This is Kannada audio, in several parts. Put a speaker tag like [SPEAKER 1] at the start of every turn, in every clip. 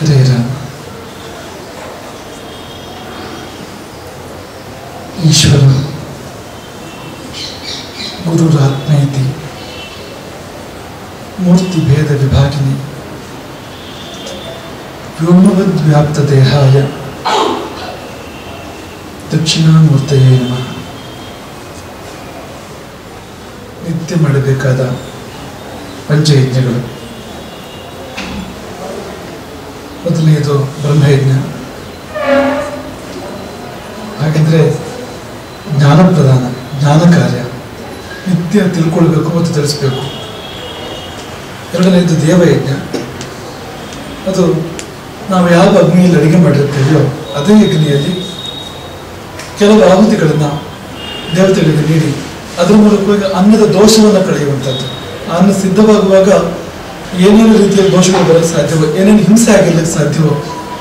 [SPEAKER 1] ಹರೇ ರಾಮ. ಈಶ್ವರ ಗುರುರಾತ್ಮೇತಿ ಮೂರ್ತಿ ಭೇದ ವಿಭಾಗಿನಿ ವ್ಯೋಮವದ್ವ್ಯಾಪ್ತ ದೇಹಾಯ ದಕ್ಷಿಣಾಮೂರ್ತಯೇ ನಮಃ. ನಿತ್ಯ ಮಾಡಬೇಕಾದ ಪಂಚಯಜ್ಞಗಳು. ಮೊದಲನೆಯದು ಬ್ರಹ್ಮಯಜ್ಞ. ಹಾಗೆಂದರೆ ಜ್ಞಾನ ಪ್ರದಾನ, ಜ್ಞಾನ ಕಾರ್ಯ, ನಿತ್ಯ ತಿಳ್ಕೊಳ್ಬೇಕು ಮತ್ತು ತಿಳಿಸ್ಬೇಕು. ಎರಡನೆಯದು ದೇವಯಜ್ಞ. ಅದು ನಾವು ಯಾವ ಅಗ್ನಿಯಲ್ಲಿ ಅಡುಗೆ ಮಾಡಿರ್ತೇವೆಯೋ ಅದೇ ಅಗ್ನಿಯಲ್ಲಿ ಕೆಲವು ಆಹುತಿಗಳನ್ನು ದೇವತೆಗಳಿಗೆ ನೀಡಿ ಅದರ ಮೂಲಕವಾಗಿ ಅನ್ನದ ದೋಷವನ್ನು ಕಳೆಯುವಂಥದ್ದು. ಅನ್ನ ಸಿದ್ಧವಾಗುವಾಗ ಏನೇನು ರೀತಿಯಲ್ಲಿ ದೋಷಗಳು ಬರೋಕ್ಕೆ ಸಾಧ್ಯವೋ, ಏನೇನು ಹಿಂಸೆ ಆಗಿರ್ಲಿಕ್ಕೆ ಸಾಧ್ಯವೋ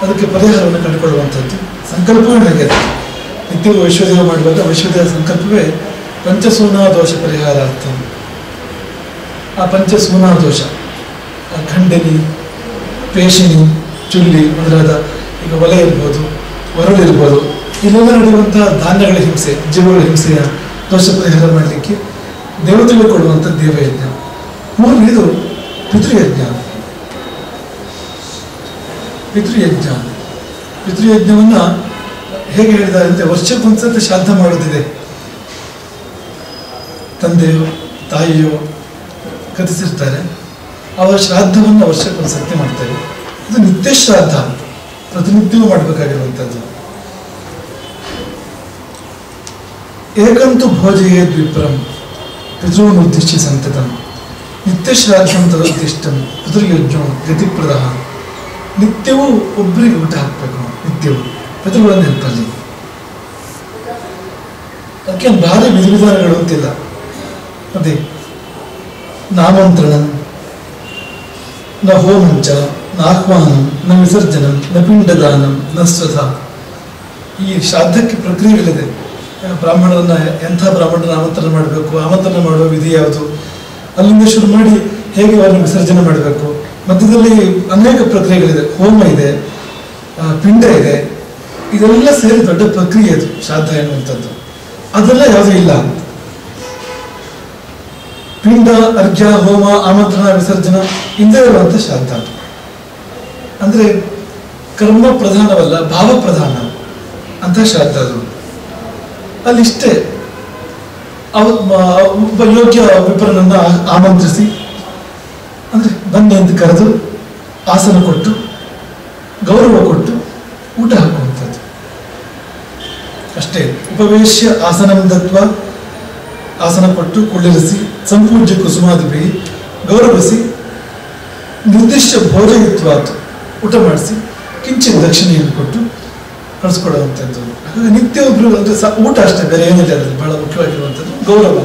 [SPEAKER 1] ಅದಕ್ಕೆ ಪರಿಹಾರವನ್ನು ಕಂಡುಕೊಳ್ಳುವಂಥದ್ದು. ಸಂಕಲ್ಪವೇ ಹಾಗೆ. ನಿತ್ಯವೂ ವೈಶ್ವದೇವ ಮಾಡುವಾಗ ವೈಶ್ವದೇವ ಸಂಕಲ್ಪವೇ ಪಂಚಸೂನಾ ದೋಷ ಪರಿಹಾರ ಅಂತ. ಆ ಪಂಚಸೂನಾ ದೋಷ ಖಂಡಿನಿ, ಪೇಶಿನಿ, ಚುಲ್ಲಿ ಮೊದಲಾದ, ಈಗ ಒಲೆ ಇರ್ಬೋದು, ಒರಳಿರ್ಬೋದು, ಇಲ್ಲೆಲ್ಲ ನಡೆಯುವಂತಹ ಧಾನ್ಯಗಳ ಹಿಂಸೆ, ಜೀವಗಳ ಹಿಂಸೆಯ ದೋಷ ಪರಿಹಾರ ಮಾಡಲಿಕ್ಕೆ ದೇವತೆಗಳು ಕೊಡುವಂಥ ದೇವಯಜ್ಞ. ಮೂರನೇದು ಪಿತೃಯಜ್ಞ. ಪಿತೃಯಜ್ಞವನ್ನು ಹೇಗೆ ಹೇಳಿದ್ದಾರೆ ಅಂದರೆ, ವರ್ಷಕ್ಕೊಂದ್ಸತಿ ಶ್ರಾದ್ದ ಮಾಡೋದಿದೆ. ತಂದೆಯೋ ತಾಯಿಯೋ ಕಥಿಸಿರ್ತಾರೆ, ಅವರ ಶ್ರಾದ್ದವನ್ನು ವರ್ಷಕ್ಕೊಂದ್ಸತಿ ಮಾಡ್ತಾರೆ. ಇದು ನಿತ್ಯ ಶ್ರಾದ್ದ, ಪ್ರತಿನಿತ್ಯವೂ ಮಾಡಬೇಕಾಗಿರುವಂಥದ್ದು. ಏಕಂತು ಭೋಜಯೇ ದ್ವಿಪ್ರಂ ಪಿತೃನುದ್ದಿಶ್ಯ ಸಂತತಂ ನಿತ್ಯ ಶ್ರಾದ್ದಂ ತದುದ್ದಿಷ್ಟಂ ಪಿತೃಯಜ್ಞೋ ಗತಿಪ್ರದ. ನಿತ್ಯವೂ ಒಬ್ಬರಿಗೆ ಊಟ ಹಾಕಬೇಕು, ನಿತ್ಯವೂ ಪಿತೃಗಳ ನೆನಪಲ್ಲಿ. ಅದಕ್ಕೆ ಭಾರಿ ವಿಧಿವಿಧಾನಗಳು ಅಂತಿಲ್ಲ. ಅದೇ ನಾಮಂತ್ರಣಂ ನ ಹೋಮಂಚ ನ ಆಹ್ವಾನಂ ನ ವಿಸರ್ಜನಂ ನ ಪಿಂಡದಾನಂ ನ ಸ್ವಧ. ಈ ಶ್ರಾದ್ದಕ್ಕೆ ಪ್ರಕ್ರಿಯೆಗಳಿದೆ. ಬ್ರಾಹ್ಮಣರನ್ನ ಎಂಥ ಬ್ರಾಹ್ಮಣರನ್ನ ಆಮಂತ್ರಣ ಮಾಡಬೇಕು, ಆಮಂತ್ರಣ ಮಾಡುವ ವಿಧಿ ಯಾವುದು, ಅಲ್ಲಿಂದ ಶುರು ಮಾಡಿ ಹೇಗೆ ಅವರನ್ನು ವಿಸರ್ಜನೆ ಮಾಡಬೇಕು. ಮಧ್ಯದಲ್ಲಿ ಅನೇಕ ಪ್ರಕ್ರಿಯೆಗಳಿದೆ. ಹೋಮ ಇದೆ, ಪಿಂಡ ಇದೆ, ಇದೆಲ್ಲ ಸೇರಿ ದೊಡ್ಡ ಪ್ರಕ್ರಿಯೆ ಅದು ಶ್ರಾದ್ದ ಎನ್ನುವಂಥದ್ದು. ಅದೆಲ್ಲ ಯಾವುದೂ ಇಲ್ಲ. ಪಿಂಡ, ಅರ್ಘ್ಯ, ಹೋಮ, ಆಮಂತ್ರಣ, ವಿಸರ್ಜನ ಇಂದೇ ಇರುವಂಥ ಶ್ರಾದ್ದ. ಅಂದರೆ ಕರ್ಮ ಪ್ರಧಾನವಲ್ಲ, ಭಾವ ಪ್ರಧಾನ ಅಂತ ಶ್ರಾದ್ದ ಅದು. ಅಲ್ಲಿಷ್ಟೇ ಒಬ್ಬ ಯೋಗ್ಯ ವಿಪ್ರನನ್ನ ಆಮಂತ್ರಿಸಿ, ಅಂದರೆ ಬನ್ನಿ ಅಂತ ಕರೆದು ಆಸನ ಕೊಟ್ಟು ಗೌರವ ಕೊಟ್ಟು ಊಟ ಹಾಕುವಂಥದ್ದು ಅಷ್ಟೇ. ಉಪವೇಶ್ಯ ಆಸನಂ ದತ್ವಾ, ಆಸನ ಕೊಟ್ಟು ಕುಳ್ಳಿರಿಸಿ ಸಂಪೂಜ್ಯ ಕುಸುಮಾದಿಪಿ ಗೌರವಿಸಿ ನಿರ್ದಿಷ್ಟ ಭೋಜಯಿತ್ವಾತು ಊಟ ಮಾಡಿಸಿ ಕಿಂಚಿತ್ ದಕ್ಷಿಣೆಯನ್ನು ಕೊಟ್ಟು ಕಳಿಸ್ಕೊಡುವಂಥದ್ದು. ಹಾಗಾಗಿ ನಿತ್ಯ ಒಬ್ಬರು ಅಂದರೆ ಊಟ ಅಷ್ಟೇ, ಬೇರೆ ಏನಿಲ್ಲ. ಅದರಲ್ಲಿ ಬಹಳ ಮುಖ್ಯವಾಗಿರುವಂಥದ್ದು ಗೌರವ.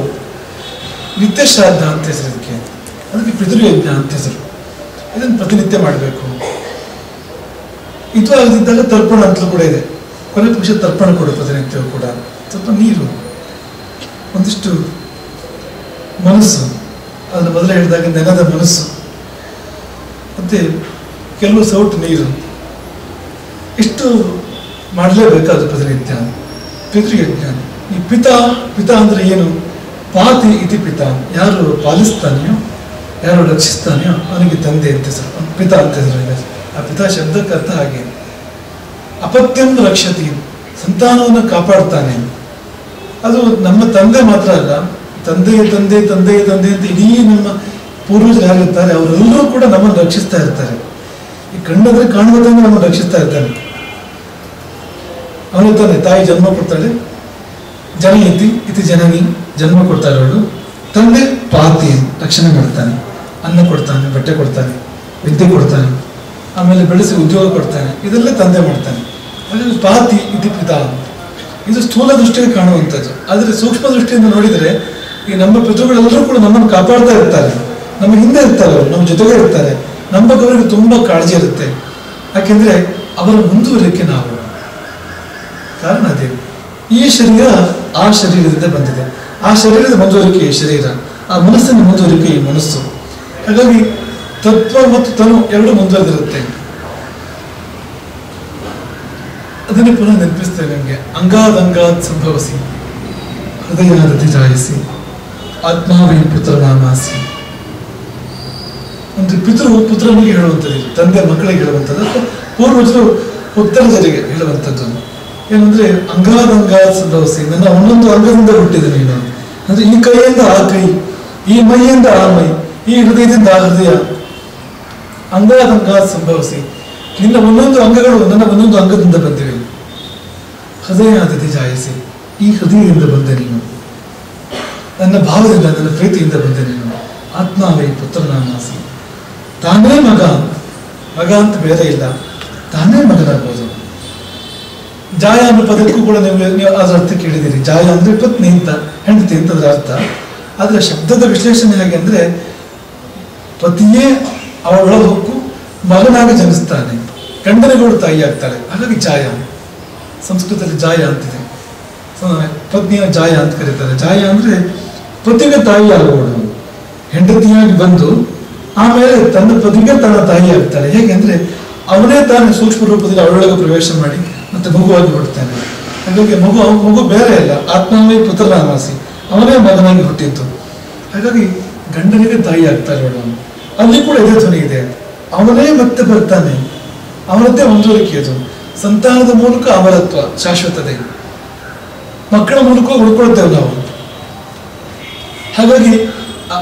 [SPEAKER 1] ನಿತ್ಯ ಶ್ರಾದ್ದ ಅಂತ ಹೆಸರು ಅದಕ್ಕೆ. ಅದಕ್ಕೆ ಪಿತೃಯಜ್ಞ ಅಂತ ಹೆಸರು. ಇದನ್ನು ಪ್ರತಿನಿತ್ಯ ಮಾಡಬೇಕು. ಇದು ಆಗದಿದ್ದಾಗ ತರ್ಪಣ ಅಂತಲೂ ಕೂಡ ಇದೆ. ಕೊನೆ ಪಕ್ಷ ತರ್ಪಣ ಕೊಡು ಪ್ರತಿನಿತ್ಯವೂ ಕೂಡ. ಸ್ವಲ್ಪ ನೀರು, ಒಂದಿಷ್ಟು ಮನಸ್ಸು, ಅದನ್ನು ಮೊದಲೇ ಹೇಳಿದಾಗ ನೆಲದ ಮನಸ್ಸು, ಮತ್ತೆ ಕೆಲವು ಸೌಟು ನೀರು, ಇಷ್ಟು ಮಾಡಲೇಬೇಕಾದ್ರು ಪ್ರತಿನಿತ್ಯ ಪಿತೃಯಜ್ಞ. ಈ ಪಿತ ಅಂದರೆ ಏನು? ಪಾತಿ ಇತಿ ಪಿತ. ಯಾರು ಪಾಲಿಸ್ತಾನೆಯೋ, ಯಾರು ರಕ್ಷಿಸ್ತಾನೆಯೋ ಅವನಿಗೆ ತಂದೆ ಅಂತ ಹೆಸರು, ಪಿತ ಅಂತ ಹೆಸರು. ಆ ಪಿತ ಶಬ್ದಕ್ಕೆ ಅರ್ಥ ಹಾಗೆ. ಅಪತ್ಯಂ ರಕ್ಷತಿ, ಸಂತಾನವನ್ನು ಕಾಪಾಡ್ತಾನೆ. ಅದು ನಮ್ಮ ತಂದೆ ಮಾತ್ರ ಅಲ್ಲ, ತಂದೆಯ ತಂದೆ ತಂದೆಯ ತಂದೆ ಅಂತ ಇಡೀ ನಮ್ಮ ಪೂರ್ವಜರು ಯಾರಿರ್ತಾರೆ ಅವರೆಲ್ಲರೂ ಕೂಡ ನಮ್ಮನ್ನು ರಕ್ಷಿಸ್ತಾ ಇರ್ತಾರೆ. ಈ ಕಣ್ಣಂದ್ರೆ ಕಾಣುವುದಂಗೆ ನಮ್ಮನ್ನು ರಕ್ಷಿಸ್ತಾ ಇರ್ತಾನೆ. ಅವನಿರ್ತಾನೆ, ತಾಯಿ ಜನ್ಮ ಕೊಡ್ತಾಳೆ, ಜನಯತಿ ಇತಿ ಜನನಿ, ಜನ್ಮ ಕೊಡ್ತಾಳೆ ಅವಳು. ತಂದೆ ಪಾತಿ, ರಕ್ಷಣೆ ಮಾಡ್ತಾನೆ, ಅನ್ನ ಕೊಡ್ತಾನೆ, ಬಟ್ಟೆ ಕೊಡ್ತಾನೆ, ವಿದ್ಯೆ ಕೊಡ್ತಾನೆ, ಆಮೇಲೆ ಬೆಳೆಸಿ ಉದ್ಯೋಗ ಕೊಡ್ತಾನೆ. ಇದೆಲ್ಲ ತಂದೆ ಮಾಡ್ತಾನೆ. ಹಾಗಾಗಿ ಪಾತಿ ಇತಿ ಪಿತ. ಇದು ಸ್ಥೂಲ ದೃಷ್ಟಿಗೆ ಕಾಣುವಂಥದ್ದು. ಆದರೆ ಸೂಕ್ಷ್ಮ ದೃಷ್ಟಿಯಿಂದ ನೋಡಿದರೆ ಈ ನಮ್ಮ ಪಿತೃಗಳೆಲ್ಲರೂ ಕೂಡ ನಮ್ಮನ್ನು ಕಾಪಾಡ್ತಾ ಇರ್ತಾರೆ, ನಮ್ಮ ಹಿಂದೆ ಇರ್ತಾರೆ, ಅವರು ನಮ್ಮ ಜೊತೆಗೆ ಇರ್ತಾರೆ. ನಮ್ಮ ಬಗ್ಗೆ ಅವರಿಗೆ ತುಂಬ ಕಾಳಜಿ ಇರುತ್ತೆ. ಯಾಕೆಂದರೆ ಅವರ ಮುಂದುವರಿಕೆ ನಾವು. ಕಾರಣ ಅದೇ, ಈ ಶರೀರ ಆ ಶರೀರದಿಂದ ಬಂದಿದೆ, ಆ ಶರೀರದ ಮುಂದುವರಿಕೆ ಈ ಶರೀರ, ಆ ಮನಸ್ಸಿನ ಮುಂದುವರಿಕೆ ಈ ಮನಸ್ಸು. ಹಾಗಾಗಿ ತತ್ವ ಮತ್ತು ತನು ಎರಡು ಮುಂದುವರೆದಿರುತ್ತೆ. ಅದನ್ನೇ ಪುನಃ ನೆನಪಿಸ್ತೇವೆ ನಮಗೆ. ಅಂಗಾದಂಗಾತ್ ಸಂಭವಿಸಿ ಹೃದಯಾದತಿ ಜಾಯಿಸಿ ಆತ್ಮಾವೇ ಪುತ್ರನಾಮಾಸಿ. ಅಂದ್ರೆ ಪಿತೃ ಪುತ್ರನಿಗೆ ಹೇಳುವಂಥದ್ದು, ತಂದೆ ಮಕ್ಕಳಿಗೆ ಹೇಳುವಂಥದ್ದು, ಅಥವಾ ಪೂರ್ವಜರು ಉತ್ತರಜರಿಗೆ ಹೇಳುವಂಥದ್ದು. ಏನಂದ್ರೆ ಅಂಗಾದಂಗಾತ್ ಸಂಭವಿಸಿ, ನನ್ನ ಒಂದೊಂದು ಅಂಗದಿಂದ ಹುಟ್ಟಿದೆ ನೀನು. ಅಂದ್ರೆ ಈ ಕೈಯಿಂದ ಆ ಕೈ, ಈ ಮೈಯಿಂದ ಆ ಮೈ, ಈ ಹೃದಯದಿಂದ ಆ ಹೃದಯ. ಅಂಗಾದಂಗಾತ್ ಸಂಭವಿಸಿ, ನಿನ್ನ ಒಂದೊಂದು ಅಂಗಗಳು ನನ್ನ ಒಂದೊಂದು ಅಂಗದಿಂದ ಬಂದಿವೆ. ಹೃದಯಾದತಿ ಜಾಯಿಸಿ, ಈ ಹೃದಯದಿಂದ ಬಂದೆ ನೀನು, ನನ್ನ ಭಾವದಿಂದ ನನ್ನ ಪ್ರೀತಿಯಿಂದ ಬಂದೆ ನೀನು. ಆತ್ಮಾವೇ ಪುತ್ರನಾಮಾಸಿ, ತಾನೇ ಮಗ, ಮಗ ಅಂತ ಬೇರೆ ಇಲ್ಲ, ತಾನೇ ಮಗನಾಗ್ಬೋದು. ಜಾಯ ಅನ್ನೋ ಪದಕ್ಕೂ ಕೂಡ ನೀವು ಅದರ ಅರ್ಥ ಕೇಳಿದ್ದೀರಿ. ಜಾಯ ಅಂದ್ರೆ ಪತ್ನಿ ಅಂತ, ಹೆಂಡತಿ ಅಂತ ಅದರ ಅರ್ಥ. ಆದ್ರೆ ಶಬ್ದದ ವಿಶ್ಲೇಷಣೆ ಹೇಗೆ ಅಂದ್ರೆ, ಪತಿಯೇ ಅವಳ ಹೊಕ್ಕು ಮಗನಾಗಿ ಜನಿಸ್ತಾನೆ, ಗಂಡನಿಗೋಡು ತಾಯಿ ಆಗ್ತಾಳೆ. ಹಾಗಾಗಿ ಜಾಯ, ಸಂಸ್ಕೃತದಲ್ಲಿ ಜಾಯ ಅಂತಿದೆ. ಪತ್ನಿಯ ಜಾಯ ಅಂತ ಕರೀತಾರೆ. ಜಾಯ ಅಂದ್ರೆ ಪತಿಗೆ ತಾಯಿ ಆಗೋಳು, ಹೆಂಡತಿಯಾಗಿ ಬಂದು ಆಮೇಲೆ ತನ್ನ ಪತಿಗೆ ತನ್ನ ತಾಯಿ ಆಗ್ತಾಳೆ. ಹೇಗೆ ಅಂದ್ರೆ ಅವನೇ ತಾನು ಸೂಕ್ಷ್ಮ ರೂಪದಲ್ಲಿ ಅವಳೊಳಗೆ ಪ್ರವೇಶ ಮಾಡಿ ಮತ್ತೆ ಮಗುವಾಗಿ ಬಿಡ್ತಾನೆ. ಹಾಗಾಗಿ ಮಗು ಬೇರೆ ಅಲ್ಲ, ಆತ್ಮವೇ ಪುತ್ರನಾಮಾಸಿ, ಅವನೇ ಮಗನಾಗಿ ಹುಟ್ಟಿದ್ದು. ಹಾಗಾಗಿ ಗಂಡನಿಗೆ ತಾಯಿ ಆಗ್ತಾಳೆ ಅವಳು. ಅಲ್ಲಿ ಕೂಡ ಇದೇ ಧ್ವನಿ ಇದೆ, ಅವನೇ ಮತ್ತೆ ಬರ್ತಾನೆ, ಅವನದ್ದೇ ಮುಂದುವರಿಕೆ. ಅದು ಸಂತಾನದ ಮೂಲಕ ಅಮರತ್ವ, ಶಾಶ್ವತತೆ. ಮಕ್ಕಳ ಮೂಲಕ ಉಳ್ಕೊಳ್ತೇವೆ ನಾವು. ಹಾಗಾಗಿ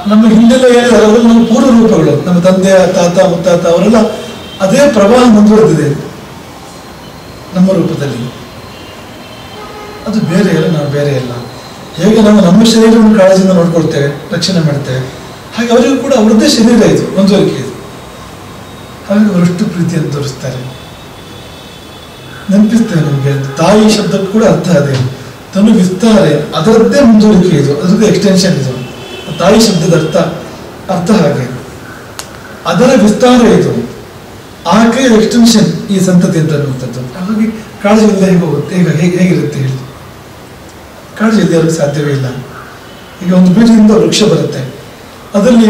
[SPEAKER 1] ನಮ್ಮ ಹಿಂದೆಲ್ಲ ಏನಿದೆ ಅವರೆಲ್ಲ ನಮ್ಮ ಪೂರ್ವ ರೂಪಗಳು, ನಮ್ಮ ತಂದೆ ತಾತ ಮುತ್ತಾತ ಅವರೆಲ್ಲ ಅದೇ ಪ್ರವಾಹ ಮುಂದುವರೆದಿದೆ ನಮ್ಮ ರೂಪದಲ್ಲಿ. ಅದು ಬೇರೆ ಅಲ್ಲ, ನಾವು ಬೇರೆ ಅಲ್ಲ. ಹೇಗೆ ನಾವು ನಮ್ಮ ಶರೀರವನ್ನು ಕಾಳಜಿಯಿಂದ ನೋಡ್ಕೊಳ್ತೇವೆ, ರಕ್ಷಣೆ ಮಾಡ್ತೇವೆ, ಹಾಗೆ ಅವರಿಗೂ ಕೂಡ ಅವರದ್ದೇ ಶರೀರ ಇದು, ಮುಂದುವರಿಕೆ ಇದು. ಹಾಗಾಗಿ ಅವರಷ್ಟು ಪ್ರೀತಿಯನ್ನು ತೋರಿಸ್ತಾರೆ. ನೆನಪಿಸ್ತೇವೆ ನಮಗೆ, ತಾಯಿ ಶಬ್ದಕ್ಕೂ ಕೂಡ ಅರ್ಥ ಅದೇ, ತನು ವಿಸ್ತಾರೆ, ಅದರದ್ದೇ ಮುಂದುವರಿಕೆ ಇದು, ಅದರದ್ದೇ ಎಕ್ಸ್ಟೆನ್ಷನ್ ಇದು. ತಾಯಿ ಶಬ್ದದ ಅರ್ಥ ಹಾಗೆ, ಅದರ ವಿಸ್ತಾರ ಇದು, ಆಕೆಯ ಎಕ್ಸ್ಟೆನ್ಷನ್ ಈ ಸಂತತಿ ಅಂತ ಅನ್ನುವಂಥದ್ದು. ಹಾಗಾಗಿ ಕಾಳಜಿ ಇಲ್ಲದೆ ಹೇಗೆ ಹೋಗುತ್ತೆ, ಹೇಗಿರುತ್ತೆ ಹೇಳಿ? ಕಾಳಜಿ ಇಲ್ಲದೆ ಅವ್ರಿಗೆ ಸಾಧ್ಯವೇ ಇಲ್ಲ. ಈಗ ಒಂದು ಬೀಜದಿಂದ ವೃಕ್ಷ ಬರುತ್ತೆ, ಅದರಲ್ಲಿ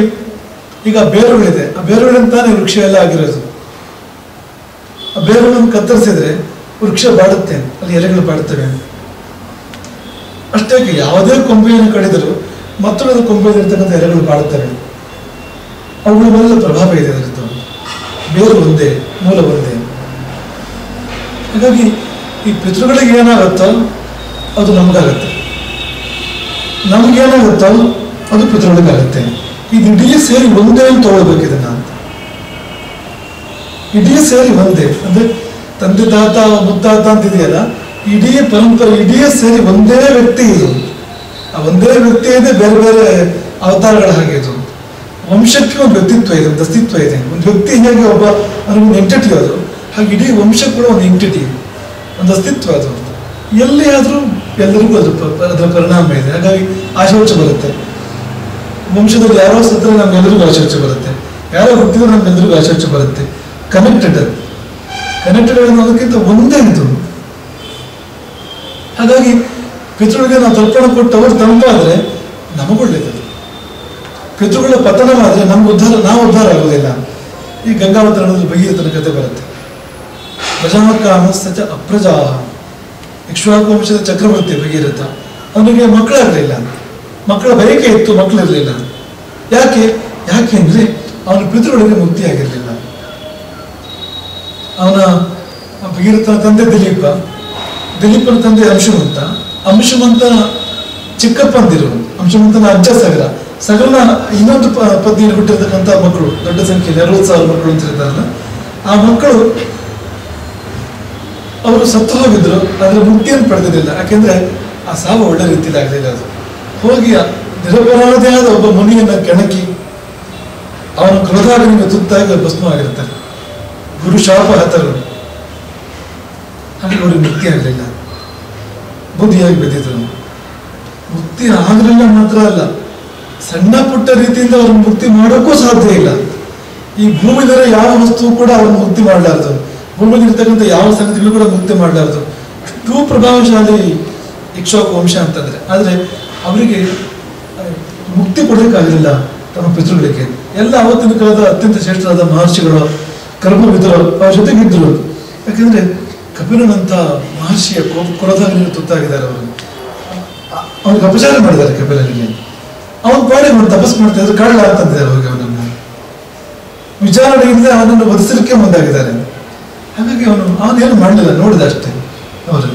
[SPEAKER 1] ಈಗ ಬೇರುಗಳಿದೆ, ಆ ಬೇರುಗಳಿಂದಾನೇ ವೃಕ್ಷ ಎಲ್ಲ ಆಗಿರೋದು. ಆ ಬೇರುಗಳನ್ನು ಕತ್ತರಿಸಿದ್ರೆ ವೃಕ್ಷ ಬಾಡುತ್ತೆ, ಅಲ್ಲಿ ಎಲೆಗಳು ಬಾಡುತ್ತವೆ. ಅಷ್ಟೇ, ಯಾವುದೇ ಕೊಂಬೆಯನ್ನು ಕಡಿದರೂ ಮತ್ತೊಂದು ಕೊಂಬೆಯಲ್ಲಿರ್ತಕ್ಕಂಥ ಎಲೆಗಳು ಬಾಳುತ್ತವೆ. ಅವುಗಳ ಮೇಲೆ ಪ್ರಭಾವ ಇದೆ ಅದರದ್ದು. ಬೇರು ಒಂದೇ, ಮೂಲ ಒಂದೇ. ಹಾಗಾಗಿ ಈ ಪಿತೃಗಳಿಗೆ ಏನಾಗುತ್ತೋ ಅದು ನಮಗಾಗತ್ತೆ, ನಮಗೇನಾಗುತ್ತೋ ಅದು ಪಿತೃಗಳಿಗಾಗತ್ತೆ. ಇದು ಇಡೀ ಸೇರಿ ಒಂದೇ ಅಂತ ತಗೊಳ್ಬೇಕು ಇದನ್ನ. ಇಡೀ ಸೇರಿ ಒಂದೇ ಅಂದ್ರೆ ತಂದೆ ತಾತ ಮುತ್ತಾತ ಅಂತಿದೆಯಲ್ಲ, ಇಡೀ ಪರಂಪರೆ ಇಡೀ ಸೇರಿ ಒಂದೇ ವ್ಯಕ್ತಿ ಇದು. ಆ ಒಂದೇ ವ್ಯಕ್ತಿ ಇದೆ, ಬೇರೆ ಬೇರೆ ಅವತಾರಗಳ ಹಾಗೆ ಇದು. ವಂಶಕ್ಕೆ ಒಂದು ವ್ಯಕ್ತಿತ್ವ ಇದೆ, ಒಂದು ಅಸ್ತಿತ್ವ ಇದೆ. ಒಂದು ವ್ಯಕ್ತಿ ಹೇಗೆ ಒಬ್ಬ ಒಂದು ಎಂಟಿಟಿ ಅದು, ಹಾಗೆ ಇಡೀ ವಂಶಕ್ಕೆ ಕೂಡ ಒಂದು ಎಂಟಿಟಿ, ಒಂದು ಅಸ್ತಿತ್ವ ಅದು. ಎಲ್ಲಿ ಆದ್ರೂ ಎಲ್ಲರಿಗೂ ಅದರ ಪರಿಣಾಮ ಇದೆ. ಹಾಗಾಗಿ ಆಶೋಚ ಬರುತ್ತೆ. ವಂಶದಲ್ಲಿ ಯಾರೋ ಸತ್ತರೆ ನಮ್ಗೆಲ್ಲರಿಗೂ ಆಶೋಚ ಬರುತ್ತೆ, ಯಾರೋ ಹುಟ್ಟಿದ್ರೆ ನಮ್ಗೆಲ್ಲರಿಗೂ ಆಶೋಚ ಬರುತ್ತೆ. ಕನೆಕ್ಟೆಡ್ ಅನ್ನೋದಕ್ಕಿಂತ ಒಂದೇ ಇದು. ಹಾಗಾಗಿ ಪಿತೃಗಳಿಗೆ ನಾವು ತರ್ಪಣ ಕೊಟ್ಟವರು ತಂಪಾದ್ರೆ ನಮಗೊಳ್ಳೇದು. ಪಿತೃಗಳ ಪತನವಾದ್ರೆ ನಾವು ಉದ್ಧಾರ ಆಗೋದಿಲ್ಲ. ಈ ಗಂಗಾವತರಣದಲ್ಲಿ ಭಗೀರಥನ ಕಥೆ ಬರುತ್ತೆ. ಪ್ರಜಾಕಾಮ ಸಚ ಅಪ್ರಜಾಹ, ಇಕ್ಷ್ವಾಕು ವಂಶದ ಚಕ್ರವರ್ತಿ ಭಗೀರಥ. ಅವನಿಗೆ ಮಕ್ಕಳಾಗಲಿಲ್ಲ, ಮಕ್ಕಳ ಬಯಕೆ ಇತ್ತು, ಮಕ್ಕಳಿರಲಿಲ್ಲ. ಯಾಕೆ ಅಂದ್ರೆ ಅವನ ಪಿತೃಗಳಿಗೆ ಮುಕ್ತಿ ಆಗಿರಲಿಲ್ಲ. ಅವನ ಭಗೀರಥನ ತಂದೆ ದಿಲೀಪನ ತಂದೆ ಅಂಶುಮಂತನ ಚಿಕ್ಕಪ್ಪಂದಿರು, ಅಂಶುಮಂತನ ಅಜ್ಜ ಸಗರನ ಇನ್ನೊಂದು ಪತ್ನಿಯನ್ನು ಹುಟ್ಟಿರ್ತಕ್ಕಂಥ ಮಕ್ಕಳು, ದೊಡ್ಡ ಸಂಖ್ಯೆಯಲ್ಲಿ 60,000 ಮಕ್ಕಳು ಅಂತ ಇರ್ತಾರಲ್ಲ, ಆ ಮಕ್ಕಳು ಅವರು ಸತ್ತು ಹೋಗಿದ್ರು, ಅದರ ಮುಕ್ತಿಯನ್ನು ಪಡೆದಿರಲಿಲ್ಲ. ಯಾಕೆಂದ್ರೆ ಆ ಸಾವು ಒಳ್ಳೆ ರೀತಿಯಲ್ಲಿ ಆಗಲಿಲ್ಲ. ಅದು ಹೋಗಿ ನಿರಪರಾಧಿಯಾದ ಒಬ್ಬ ಮುನಿಯನ್ನ ಕೆಣಕಿ ಅವನ ಕ್ರೋಧಾಗ್ನಿಗೆ ತುತ್ತಾಗಿ ಭಸ್ಮವಾಗಿರ್ತಾರೆ. ಗುರು ಶಾಪ ಹತರು. ಹಾಗೆ ಅವ್ರಿಗೆ ಮುಕ್ತಿ ಆಗಲಿಲ್ಲ, ಬುದ್ಧಿಯಾಗಿ ಬೆದ್ದಿದ್ರು. ಮುಕ್ತಿ ಆಗಲಿಲ್ಲ ಮಾತ್ರ ಅಲ್ಲ, ಸಣ್ಣ ಪುಟ್ಟ ರೀತಿಯಿಂದ ಅವ್ರನ್ನ ಮುಕ್ತಿ ಮಾಡೋಕ್ಕೂ ಸಾಧ್ಯ ಇಲ್ಲ. ಈ ಭೂಮಿದರ ಯಾವ ವಸ್ತು ಕೂಡ ಅವ್ರನ್ನ ಮುಕ್ತಿ ಮಾಡಲಾರ್ದು, ಭೂಮಿಗಿರ್ತಕ್ಕಂಥ ಯಾವ ಸಂಗತಿಗಳು ಕೂಡ ಮುಕ್ತಿ ಮಾಡಲಾರ್ದು. ಅಷ್ಟು ಪ್ರಭಾವಶಾಲಿ ಇಕ್ಷ್ವಾಕು ವಂಶ ಅಂತಂದ್ರೆ. ಆದ್ರೆ ಅವರಿಗೆ ಮುಕ್ತಿ ಕೊಡೋಕ್ಕಾಗಲಿಲ್ಲ ತಮ್ಮ ಪಿತೃಗಳಿಗೆ. ಎಲ್ಲ ಆವತ್ತಿನ ಕಾಲದ ಅತ್ಯಂತ ಶ್ರೇಷ್ಠರಾದ ಮಹರ್ಷಿಗಳು, ಕರ್ಮವಿದರು ಅವ್ರ ಜೊತೆಗಿದ್ರು. ಯಾಕಂದ್ರೆ ಕಪಿಲನಂತ ಮಹರ್ಷಿಯ ಕ್ರೋಧಾಗ್ನಿಗೆ ತುತ್ತಾಗಿದ್ದಾರೆ ಅವರು. ಅವ್ರಿಗೆ ಅಪಚಾರ ಮಾಡಿದ್ದಾರೆ ಕಪಿಲನಿಗೆ. ಅವನ ಪಾಡಿ ಅವನು ತಪಸ್ ಮಾಡ್ತಾ ಇದ್ರು, ಕಳ್ಳ ಅಂತಂದಿದ್ದಾರೆ ಅವ್ರಿಗೆ. ಅವನನ್ನು ವಿಚಾರಣೆಯಿಂದ ಅವನನ್ನು ವಧಿಸಲಿಕ್ಕೆ ಮುಂದಾಗಿದ್ದಾರೆ. ಹಾಗಾಗಿ ಅವನೇನು ಮಾಡಲಿಲ್ಲ, ನೋಡಿದ ಅಷ್ಟೇ. ಅವರು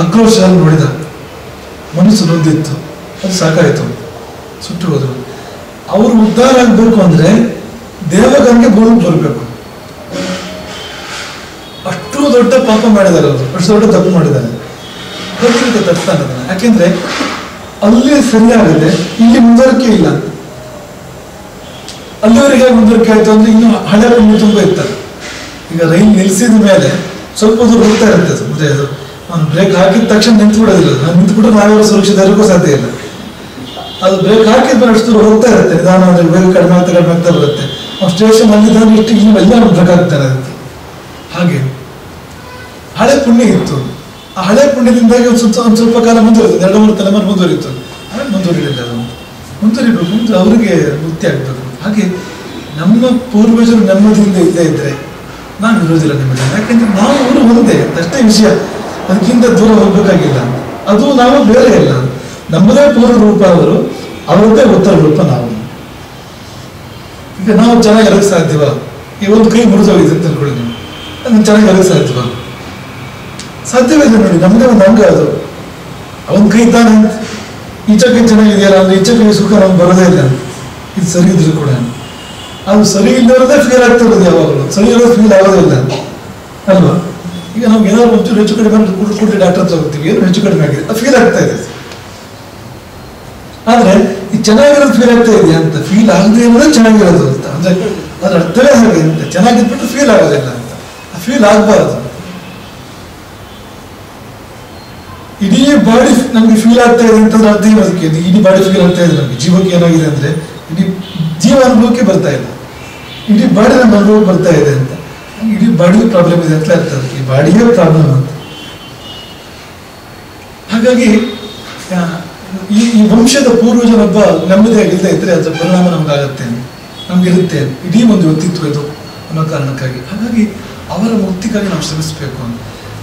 [SPEAKER 1] ಆಕ್ರೋಶ ನೋಡಿದ, ಮನಸ್ಸು ನೊಂದಿತ್ತು, ಅದು ಸಾಕಾಯಿತು, ಸುಟ್ಟು ಹೋದ್ರು. ಅವರು ಉದ್ಧಾರ ಆಗ್ಬೇಕು ಅಂದ್ರೆ ದೇವಗಂಗೆ ಭೂಮಿ ಬರಬೇಕು. ಅಷ್ಟು ದೊಡ್ಡ ಪಾಪ ಮಾಡಿದ್ದಾರೆ ಅವರು, ಅಷ್ಟು ದೊಡ್ಡ ತಪ್ಪು ಮಾಡಿದ್ದಾರೆ. ಪ್ರತಿನಿತ್ಯ ತಪ್ಪಾನ. ಯಾಕೆಂದ್ರೆ ಅಲ್ಲಿ ಸರಿಯಾಗದೆ ಇಲ್ಲಿ ಮುಂದುವರಿಕೆ ಇಲ್ಲ. ಅಲ್ಲಿವರೆಗೆ ಮುಂದುವರಿಕೆ ಆಯ್ತು ಅಂದ್ರೆ ಇನ್ನು ಹಳೆ ಪುಣ್ಯ ತುಂಬ ಇರ್ತಾರೆ. ಈಗ ರೈಲ್ ನಿಲ್ಸಿದ ಮೇಲೆ ಸ್ವಲ್ಪ ದೂರ ಹೋಗ್ತಾ ಇರುತ್ತೆ ಅದು. ಅಂದ್ರೆ ಅದು ಅವ್ನು ಬ್ರೇಕ್ ಹಾಕಿದ ತಕ್ಷಣ ನಿಂತು ಬಿಡೋದಿಲ್ಲ. ನಿಂತುಬಿಟ್ಟು ನಾವ್ಯಾವ ಸುರಕ್ಷಿತ ಇರೋಕ್ಕೂ ಸಾಧ್ಯ ಇಲ್ಲ. ಅದು ಬ್ರೇಕ್ ಹಾಕಿದ್ಮೇಲೆ ಅಷ್ಟು ದೂರ ಹೋಗ್ತಾ ಇರುತ್ತೆ. ನಿಧಾನ ಅಂದ್ರೆ ವೇಗ ಕಡಿಮೆ ಆಗ್ತಾ ಬರುತ್ತೆ. ಅವ್ನು ಸ್ಟೇಷನ್ ಅಲ್ಲಿದ್ದಾನೆ ಇಷ್ಟು ಇನ್ನು ಎಲ್ಲ ಬ್ರೇಕ್ ಆಗ್ತಾನೆ ಅದಕ್ಕೆ. ಹಾಗೆ ಹಳೆ ಪುಣ್ಯ ಇತ್ತು. ಆ ಹಳೆ ಪುಣ್ಯದಿಂದಾಗಿ ಒಂದು ಸ್ವಲ್ಪ ಕಾಲ ಮುಂದುವರಿತು, 2-3 ತಲೆಮಾರು ಮುಂದುವರಿತು. ಆಮೇಲೆ ಮುಂದುವರಿಲಿಲ್ಲ. ಅದು ಮುಂದುವರಿಬೇಕು ಅಂದ್ರೆ ಅವರಿಗೆ ಮುಕ್ತಿ ಆಗ್ಬೇಕು. ಹಾಗೆ ನಮ್ಮ ಪೂರ್ವಜರು ನೆಮ್ಮದಿಯಿಂದ ಇದ್ದೇ ಇದ್ರೆ ನಾನು ಇರೋದಿಲ್ಲ ನಿಮ್ಮಲ್ಲಿ. ಯಾಕೆಂದ್ರೆ ನಾವು ಅವರು ಒಂದೇ ಅಷ್ಟೇ ವಿಷಯ, ಅದಕ್ಕಿಂತ ದೂರ ಹೋಗ್ಬೇಕಾಗಿಲ್ಲ. ಅದು ನಾವು ಬೇರೆ ಇಲ್ಲ. ನಮ್ಮದೇ ಪೂರ್ವ ರೂಪ ಅವರು, ಅವರದ್ದೇ ಉತ್ತರ ರೂಪ ನಾವು. ಈಗ ನಾವು ಚೆನ್ನಾಗಿ ಇರೋಕ್ಕೆ ಸಾಧ್ಯವ? ಈ ಒಂದು ಕೈ ಮುರಿದೋಗಿದೆ ಅಂತ ಅನ್ಕೊಳ್ಳಿ ನೀವು, ಅದನ್ನು ಚೆನ್ನಾಗಿ ಇರೋಕ್ಕೆ ಸಾಧ್ಯವ? ಸಾಧ್ಯವೇ ಇಲ್ಲ. ನೋಡಿ, ನಮ್ಮದೇ ಒಂದು ಅಂಗ ಅದು. ಅವನ ಕೈ ಇದ್ದಾನೆ, ಈಚಕ್ಕೆ ಚೆನ್ನಾಗಿದೆಯಲ್ಲ ಅಂದ್ರೆ ಈಚಕ್ಕೆ ಸುಖ ನಮ್ಗೆ ಬರೋದೇ ಇಲ್ಲ. ಇದು ಸರಿ ಇದ್ರು ಕೂಡ ಅದು ಸರಿ ಇಲ್ಲದೇ ಫೀಲ್ ಆಗ್ತಿರೋದು. ಯಾವಾಗಲೂ ಸರಿ ಇರೋದು ಫೀಲ್ ಆಗೋದಿಲ್ಲ ಅಲ್ವಾ? ಈಗ ನಮ್ಗೆ ಏನಾದ್ರು ಒಂಚೂರು ಹೆಚ್ಚು ಕಡಿಮೆ ಕೂಡಿ ಡಾಕ್ಟರ್ ಹತ್ರ ಹೋಗ್ತೀವಿ, ಏನು ಹೆಚ್ಚು ಕಡಿಮೆ ಆಗಿದೆ, ಅದು ಫೀಲ್ ಆಗ್ತಾ ಇದೆ. ಆದ್ರೆ ಈ ಚೆನ್ನಾಗಿರೋದು ಫೀಲ್ ಆಗ್ತಾ ಇದೆಯಾ ಅಂತ, ಫೀಲ್ ಆಗದೆ ಇರೋದೇ ಚೆನ್ನಾಗಿರೋದು ಅಂತ. ಅಂದ್ರೆ ಅದ್ರ ಅರ್ಥವೇ ಹಾಗೆ ಅಂತ. ಚೆನ್ನಾಗಿದ್ಬಿಟ್ಟು ಫೀಲ್ ಆಗೋದಿಲ್ಲ ಅಂತ. ಆ ಫೀಲ್ ಆಗ್ಬಾರ್ದು. ಇಡೀ ಬಾಡಿ ನಮ್ಗೆ ಫೀಲ್ ಆಗ್ತಾ ಇದೆ ಅಂತಂದ್ರೆ ಅರ್ಥ ಅದಕ್ಕೆ ಇಡೀ ಬಾಡಿ ಫೀಲ್ ಆಗ್ತಾ ಇದೆ. ನಮ್ಗೆ ಜೀವಕ್ಕೆ ಏನಾಗಿದೆ ಅಂದ್ರೆ ಇಡೀ ಜೀವ ಅನುಭವಕ್ಕೆ ಬರ್ತಾ ಇಲ್ಲ, ಇಡೀ ಬಾಡಿ ನಮ್ಮ ಅನುಭವಕ್ಕೆ ಬರ್ತಾ ಇದೆ ಅಂತ. ಇಡೀ ಬಾಡಿಗೆ ಪ್ರಾಬ್ಲಮ್ ಇದೆ ಅಂತ ಅರ್ಥ. ಅದಕ್ಕೆ ಈ ಬಾಡಿಗೆ ಪ್ರಾಬ್ಲಮ್ ಅಂತ. ಹಾಗಾಗಿ ಈ ವಂಶದ ಪೂರ್ವಜನೊಬ್ಬ ನೆಮ್ಮದಿಯಾಗಿಲ್ಲದೆ ಇದ್ರೆ ಅದರ ಪರಿಣಾಮ ನಮ್ಗಾಗತ್ತೆ, ನಮ್ಗಿರುತ್ತೆ. ಇಡೀ ಒಂದು ವ್ಯಕ್ತಿತ್ವ ಇದು ಅನ್ನೋ ಕಾರಣಕ್ಕಾಗಿ. ಹಾಗಾಗಿ ಅವರ ಮುಕ್ತಿಗಾಗಿ ನಾವು ಶ್ರಮಿಸಬೇಕು.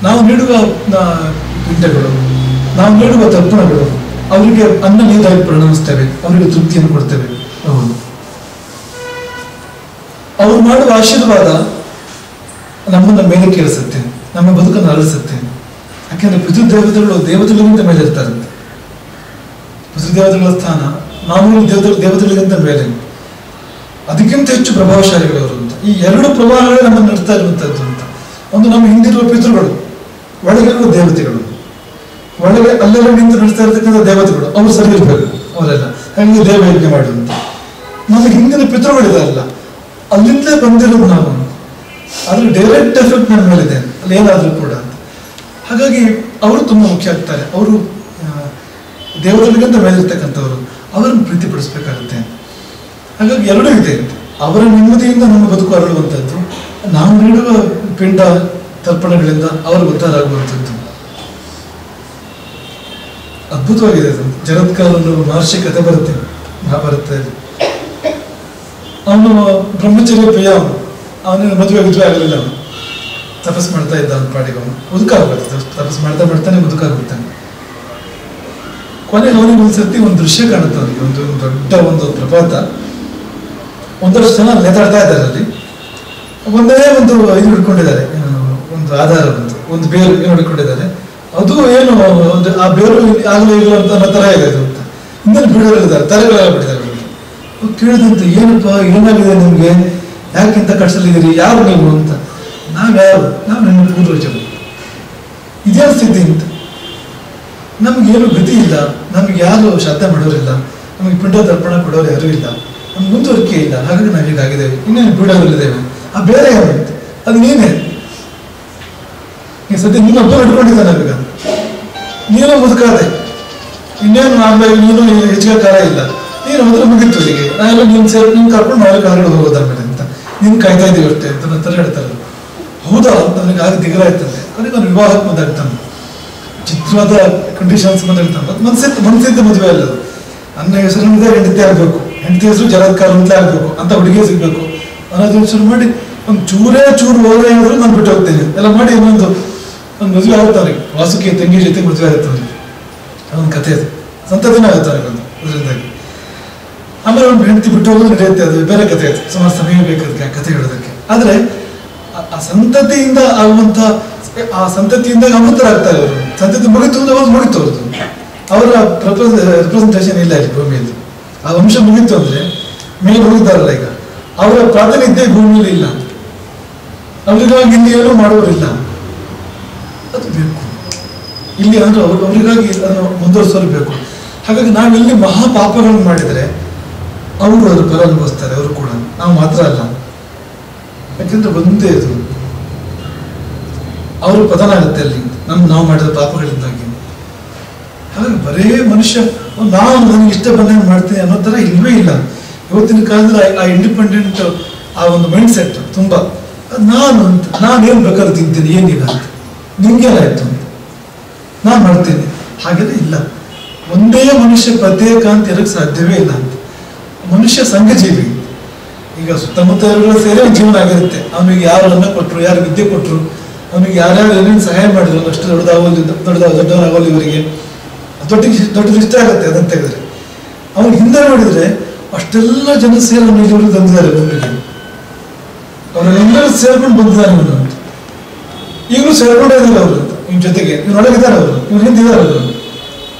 [SPEAKER 1] ನಾವು ನೀಡುವ ಪಿಂಡಗಳು, ನಾವು ನೀಡುವ ತರ್ಪಣಗಳು ಅವರಿಗೆ ಅನ್ನ ನೀರಾಗಿ ಪರಿಣಮಿಸ್ತೇವೆ, ಅವರಿಗೆ ತೃಪ್ತಿಯನ್ನು ಕೊಡ್ತೇವೆ. ಅವರು ಮಾಡುವ ಆಶೀರ್ವಾದ ನಮ್ಮನ್ನ ಮೇಲೆ ಕೇಳಿಸುತ್ತೆ, ನಮ್ಮ ಬದುಕನ್ನು ಅರಳಿಸುತ್ತೆ. ಯಾಕೆಂದ್ರೆ ಪಿತೃದೇವತೆಗಳು ದೇವತೆಗಳಿಗಿಂತ ಮೇಲೆ ಇರ್ತಾರಂತೆ. ಪಿತೃದೇವತೆಗಳ ಸ್ಥಾನ ಮಾಮೂಲಿ ದೇವತೆಗಳಿಗಿಂತ ಮೇಲೆ, ಅದಕ್ಕಿಂತ ಹೆಚ್ಚು ಪ್ರಭಾವಶಾಲಿಗಳವರು ಅಂತ. ಈ ಎರಡು ಪ್ರಭಾವಗಳೇ ನಮ್ಮನ್ನು ನಡೆಸ್ತಾ ಇರುವಂತದ್ದು ಅಂತ. ಒಂದು ನಮ್ಮ ಹಿಂದಿರುವ ಪಿತೃಗಳು, ಒಳಗಿರುವ ದೇವತೆಗಳು. ಒಳಗೆ ಅಲ್ಲೆಲ್ಲ ನಿಂತು ನಡೆಸ್ತಾ ಇರ್ತಕ್ಕಂಥ ದೇವತೆಗಳು, ಅವ್ರು ಸರಿ ಇರ್ಬೇಕು ಅವರೆಲ್ಲ. ಹಾಗೆ ದೇವಯಜ್ಞ ಮಾಡುವಂತ. ನಮ್ಮ ಹಿಂದಿನ ಪಿತೃಗಳಿದಾರಲ್ಲ, ಅಲ್ಲಿಂದಲೇ ಬಂದಿರೋದು ನಾವು. ಆದ್ರೆ ಡೈರೆಕ್ಟ್ ಎಫೆಕ್ಟ್ ನನ್ನ ಮೇಲಿದೆ ಅಲ್ಲಿ ಏನಾದ್ರೂ ಕೂಡ ಅಂತ. ಹಾಗಾಗಿ ಅವರು ತುಂಬಾ ಮುಖ್ಯ ಆಗ್ತಾರೆ. ಅವರು ದೇವತೆಗಳಿಗಿಂತ ಮೇಲಿರ್ತಕ್ಕಂಥವ್ರು, ಅವರನ್ನು ಪ್ರೀತಿಪಡಿಸ್ಬೇಕಾಗುತ್ತೆ. ಹಾಗಾಗಿ ಎರಡೂ ಇದೆ. ಅವರ ನೆಮ್ಮದಿಯಿಂದ ನಮ್ಮ ಬದುಕು ಅರಳುವಂಥದ್ದು, ನಾವು ನೀಡುವ ಪಿಂಡ ತರ್ಪಣಗಳಿಂದ ಅವರ ಉದ್ಧಾರ ಆಗುವಂಥದ್ದು. ಅದ್ಭುತವಾಗಿದೆ ಅದು. ಜರತ್ಕಾರನು ಮಹರ್ಷಿ ಕಥೆ ಬರುತ್ತೆ ಮಹಾಭಾರತದಲ್ಲಿ. ಅವನು ಬ್ರಹ್ಮಚರ್ಯ ಪ್ರಿಯ, ಅವನಿಗೆ ಮದುವೆ ಆಗಲಿಲ್ಲ. ಅವನು ತಪಸ್ ಮಾಡ್ತಾ ಇದ್ದ. ಅವನ ಪಾಡಿಗೆ ಅವನು ಮುದುಕಾಗ್ಬಿಡ್ತಾನೆ. ತಪಸ್ ಮಾಡ್ತಾನೆ ಮುದುಕಾಗ್ಬಿಡ್ತಾನೆ. ಕೊನೆಗೆ ಅವನಿಗೆ ಒಂದ್ಸರ್ತಿ ಒಂದು ದೃಶ್ಯ ಕಾಣುತ್ತೆ. ಅವನಿಗೆ ಒಂದು ದೊಡ್ಡ ಒಂದು ಪ್ರಪಾತ, ಒಂದಷ್ಟು ಜನ ನೇತಾಡ್ತಾ ಇದ್ದಾರೆ. ಅಲ್ಲಿ ಒಂದೇ ಒಂದು ಇದು ಹಿಡ್ಕೊಂಡಿದ್ದಾರೆ, ಒಂದು ಆಧಾರ, ಒಂದು ಬೇರು ಏನು ಹಿಡ್ಕೊಂಡಿದ್ದಾರೆ. ಅದು ಏನು ಒಂದು ಆ ಬೇರು ಆಗಲೇ ಇಲ್ಲ ಅಂತ ತರ ಇದೆ ಅದು ಅಂತ. ಇನ್ನೇನು ಬಿಡೋರಿದ್ದಾರೆ, ತಲೆಗಳೆಲ್ಲ ಬಿಟ್ಟಿದ್ದಾರೆ. ಕೇಳಿದಂತೆ, ಏನಪ್ಪ ಏನಾಗಿದೆ ನಿಮ್ಗೆ, ಯಾಕಿಂತ ಕಷ್ಟದಲ್ಲಿದ್ದೀರಿ, ಯಾರು ನೀವು ಅಂತ. ನಾವ್ಯಾರು? ನಾವು ನನ್ನ ಪೂರ್ವಜರು. ಇದೇ ಸ್ಥಿತಿ ಅಂತ. ನಮ್ಗೇನು ಗತಿ ಇಲ್ಲ, ನಮ್ಗೆ ಯಾರು ಶ್ರದ್ಧೆ ಮಾಡೋರಿಲ್ಲ, ನಮಗೆ ಪಿಂಡ ತರ್ಪಣ ಕೊಡೋರು ಯಾರೂ ಇಲ್ಲ, ನಮ್ಗೆ ಮುಂದುವರಿಕೆ ಇಲ್ಲ. ಹಾಗಾಗಿ ನಾವು ಹೀಗಾಗಿದ್ದೇವೆ. ಇನ್ನೇನು ಬಿಡೋರಿದ್ದೇವೆ. ಆ ಬೇರೆ ಯಾರು ಅಂತ, ಅದು ನೀನೇ. ಈ ಸದ್ಯ ನೀನೊಬ್ಬ ಹಿಡ್ಕೊಂಡಿದ್ದ ನಾವೀಗ, ನೀನು ಮುದುಕಾದೆ, ಇನ್ನೇನು ಆಗ್ಬೇಕು, ನೀನು ಹೆಚ್ಚಿಗೆ ಕಾಲ ಇಲ್ಲ, ನೀನು ಹೋದ್ರೆ ಮುಗಿತು. ಹೀಗೆ ನಾವೆಲ್ಲ ನೀನು ಕರ್ಕೊಂಡು ನಾಳೆ ಕಾಲಗಳು ಹೋಗೋದಾದ್ಮೇಲೆ ಅಂತ ನೀನು ಕಾಯ್ತಾ ಇದ್ದೀವಿ ಅಷ್ಟೇ ಅಂತ ನಂತರ ಹೇಳ್ತಾರೆ. ಹೌದಾ ಅಂತ ನನಗೆ ಆಗ ದಿಗಲ ಆಯ್ತಂತೆ. ಕೊನೆಗೆ ಅವನು ವಿವಾಹಕ್ಕೆ ಮುಂದಾಗ್ತಾನೆ. ಚಿತ್ರವಾದ ಕಂಡೀಷನ್ಸ್ ಬಂದಿರ್ತಾನೆ. ಅದು ಮನಸ್ಸಿದ್ದ ಮದುವೆ ಅಲ್ಲ. ನನ್ನ ಹೆಸರಿನಿಂದ ಹೆಂಡತಿ ಆಗ್ಬೇಕು, ಹೆಂಡತಿ ಹೆಸರು ಜರತ್ಕಾರ ಅಂತಲೇ ಆಗ್ಬೇಕು, ಅಂತ ಹುಡುಗಿಯೇ ಸಿಗ್ಬೇಕು ಅನ್ನೋದನ್ನ ಶುರು ಮಾಡಿ ಒಂದು ಚೂರು ಹೋದ್ರೆ ಏನಾದ್ರು ನಾನು ಬಿಟ್ಟು ಹೋಗ್ತೇನೆ ಎಲ್ಲ ಮಾಡಿ ಒಂದು ಮದುವೆ ಆಗುತ್ತೆ ಅವ್ರಿಗೆ. ವಾಸುಕಿ ತಂಗಿ ಜೊತೆ ಮದುವೆ ಆಗುತ್ತೆ ಅವ್ರಿಗೆ. ಅದೊಂದು ಕಥೆ ಅದು, ಸಂತತಿನ ಆಗುತ್ತೆ ಅವ್ರಿಗೆ ಒಂದು ಅದರಿಂದಾಗಿ. ಆಮೇಲೆ ಒಂದು ಹೆಂಡತಿ ಬಿಟ್ಟು ಹೋಗೋದು ನಡೆಯುತ್ತೆ, ಅದು ಬೇರೆ ಕಥೆ ಆಯ್ತು, ಸುಮಾರು ಸಮಯ ಬೇಕಾದಕ್ಕೆ ಆ ಕಥೆ ಹೇಳೋದಕ್ಕೆ. ಆದರೆ ಆ ಸಂತತಿಯಿಂದ ಆಗುವಂಥ ಆ ಸಂತತಿಯಿಂದ ಅಮೃತರಾಗ್ತಾರೆ ಅವರು. ಸಂತತಿ ಮುಗಿತು ಅಂದ್ರೆ ಅವ್ರು ಮುಗಿತು ಅವ್ರದ್ದು, ಅವರ ರೆಪ್ರೆಸೆಂಟೇಷನ್ ಇಲ್ಲ ಇಲ್ಲಿ ಭೂಮಿಯಲ್ಲಿ. ಆ ವಂಶ ಮುಗಿತು ಅಂದ್ರೆ ಮೇಲೆ ಹೋಗಿದ್ದಾರಲ್ಲ ಈಗ, ಅವರ ಪ್ರಾತಿನಿಧ್ಯ ಭೂಮಿಯಲ್ಲಿ ಇಲ್ಲ, ಅವರಿಗಾಗಿ ಇಲ್ಲಿ ಏನೂ ಮಾಡೋರಿಲ್ಲ. ಅದು ಬೇಕು ಇಲ್ಲಿ ಅಂದ್ರೆ ಅವರಿಗಾಗಿ ಅದನ್ನು ಮುಂದುವರಿಸೋರು ಬೇಕು. ಹಾಗಾಗಿ ನಾವೆಲ್ಲಿ ಮಹಾಪಾಪಗಳನ್ನು ಮಾಡಿದರೆ ಅವರು ಅದರ ಫಲ ಅನುಭವಿಸ್ತಾರೆ, ಅವರು ಕೂಡ, ನಾವು ಮಾತ್ರ ಅಲ್ಲ. ಯಾಕೆಂದ್ರೆ ಒಂದೇ ಇದು ಅವರು ಪತನ ಆಗುತ್ತೆ ಅಲ್ಲಿ ನಾವು ಮಾಡಿದ ಪಾಪಗಳಿಂದಾಗಿ. ಹಾಗಾಗಿ ಬರೇ ಮನುಷ್ಯ ನನಗೆ ಇಷ್ಟ ಬಂದಂಗೆ ಮಾಡ್ತೀನಿ ಅನ್ನೋ ಥರ ಇಲ್ವೇ ಇಲ್ಲ. ಇವತ್ತಿನ ಕಾಲದಲ್ಲಿ ಆ ಇಂಡಿಪೆಂಡೆಂಟ್ ಆ ಒಂದು ಮೈಂಡ್ ಸೆಟ್ ತುಂಬ, ನಾನೇನು ಬೇಕಾದ್ರೂ ತಿಂತೀನಿ, ಏನಿಲ್ಲ ಅಂತ, ನಿಮ್ಗೇನಾಯ್ತು ಅಂತ ನಾನು ಮಾಡ್ತೀನಿ, ಹಾಗೆಲ್ಲ ಇಲ್ಲ. ಒಂದೇ ಮನುಷ್ಯ ಪ್ರತ್ಯೇಕ ಅಂತ ಇರಕ್ಕೆ ಸಾಧ್ಯವೇ ಇಲ್ಲ ಅಂತ. ಮನುಷ್ಯ ಸಂಘಜೀವಿ. ಈಗ ಸುತ್ತಮುತ್ತ ಸೇರಿ ಒಂದು ಜೀವನ ಆಗಿರುತ್ತೆ. ಅವನಿಗೆ ಯಾರು ಅನ್ನ ಕೊಟ್ಟರು, ಯಾರು ವಿದ್ಯೆ ಕೊಟ್ಟರು, ಅವನಿಗೆ ಯಾರ್ಯಾರು ಏನೇನು ಸಹಾಯ ಮಾಡಿದ್ರು, ಅಷ್ಟು ದೊಡ್ಡವರಾಗೋಲ್ಲ ಇವರಿಗೆ, ದೊಡ್ಡದು ಇಷ್ಟ ಆಗುತ್ತೆ ಅದನ್ನು ತೆಗೆದ್ರೆ. ಅವನು ಹಿಂದೆ ನೋಡಿದ್ರೆ ಅಷ್ಟೆಲ್ಲ ಜನ ಸೇರಿ ಇವರು ತಂದಿದ್ದಾರೆ ಭೂಮಿಗೆ, ಅವರೆಲ್ಲರೂ ಸೇರ್ಕೊಂಡು ಬಂದಿದ್ದಾರೆ ಇವನು ಅಂತ. ಈಗಲೂ ಸೇರ್ಕೊಂಡೇ ಇದ್ದಾರೆ ಅವರು ಅಂತ, ಇವ್ನ ಜೊತೆಗೆ ಇವನೊಳಗಿದ್ದಾರೆ ಅವರು, ಇವ್ರ ಹಿಂದಿದ್ದಾರೆ ಅವರು.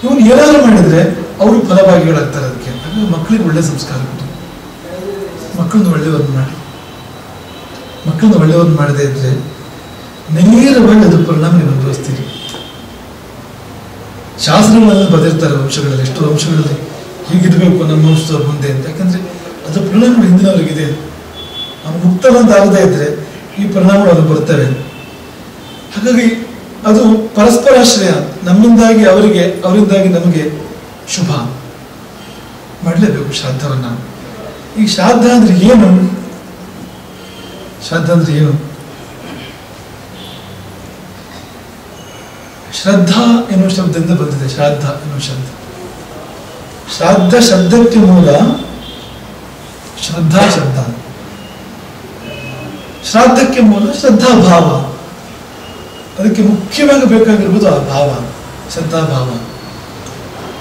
[SPEAKER 1] ಇವನು ಏನಾದ್ರು ಮಾಡಿದ್ರೆ ಅವರು ಫಲಭಾಗಿಗಳಾಗ್ತಾರೆ. ಅದಕ್ಕೆ ಹಾಗಾಗಿ ಮಕ್ಕಳಿಗೆ ಒಳ್ಳೆ ಸಂಸ್ಕಾರ ಕೊಟ್ಟು, ಮಕ್ಕಳನ್ನ ಒಳ್ಳೆಯವ್ರನ್ನ ಮಾಡದೇ ಇದ್ರೆ ನೇರವಾಗಿ ಅದ್ರ ಪರಿಣಾಮ ನೀವು ಅನುಭವಿಸ್ತೀರಿ. ಶಾಸ್ತ್ರಗಳಲ್ಲಿ ಬದಿರ್ತಾರೆ ವಂಶಗಳಲ್ಲಿ, ಎಷ್ಟೋ ವಂಶಗಳಲ್ಲಿ ಹೀಗಿರ್ಬೇಕು ನಮ್ಮ ವಂಶದವ್ರ ಮುಂದೆ ಅಂತ. ಯಾಕಂದ್ರೆ ಅದ್ರ ಪರಿಣಾಮಗಳು ಹಿಂದಿನವ್ರಿಗಿದೆ. ನಾವು ಮುಕ್ತವಂತ ಆಗದೇ ಇದ್ರೆ ಈ ಪರಿಣಾಮಗಳು ಅದು ಬರ್ತವೆ. ಹಾಗಾಗಿ ಅದು ಪರಸ್ಪರಾಶ್ರಯ, ನಮ್ಮಿಂದಾಗಿ ಅವರಿಗೆ, ಅವರಿಂದಾಗಿ ನಮಗೆ ಶುಭ. ಮಾಡಲೇಬೇಕು ಶ್ರಾದ್ದವನ್ನ. ಈ ಶ್ರಾದ್ದ ಅಂದ್ರೆ ಏನು? ಶ್ರಾದ್ದ ಅಂದ್ರೆ ಏನು? ಶ್ರದ್ಧಾ ಎನ್ನುವ ಶಬ್ದದಿಂದ ಬಂದಿದೆ. ಶ್ರಾದ್ದ ಎನ್ನುವ ಶಬ್ದ, ಶ್ರಾದ್ದ ಶಬ್ದಕ್ಕೆ ಮೂಲ ಶ್ರದ್ಧಾ ಶಬ್ದ. ಶ್ರಾದ್ದಕ್ಕೆ ಮೂಲ ಶ್ರದ್ಧಾಭಾವ. ಅದಕ್ಕೆ ಮುಖ್ಯವಾಗಿ ಬೇಕಾಗಿರ್ಬೋದು ಆ ಭಾವ, ಶ್ರದ್ಧಾಭಾವ.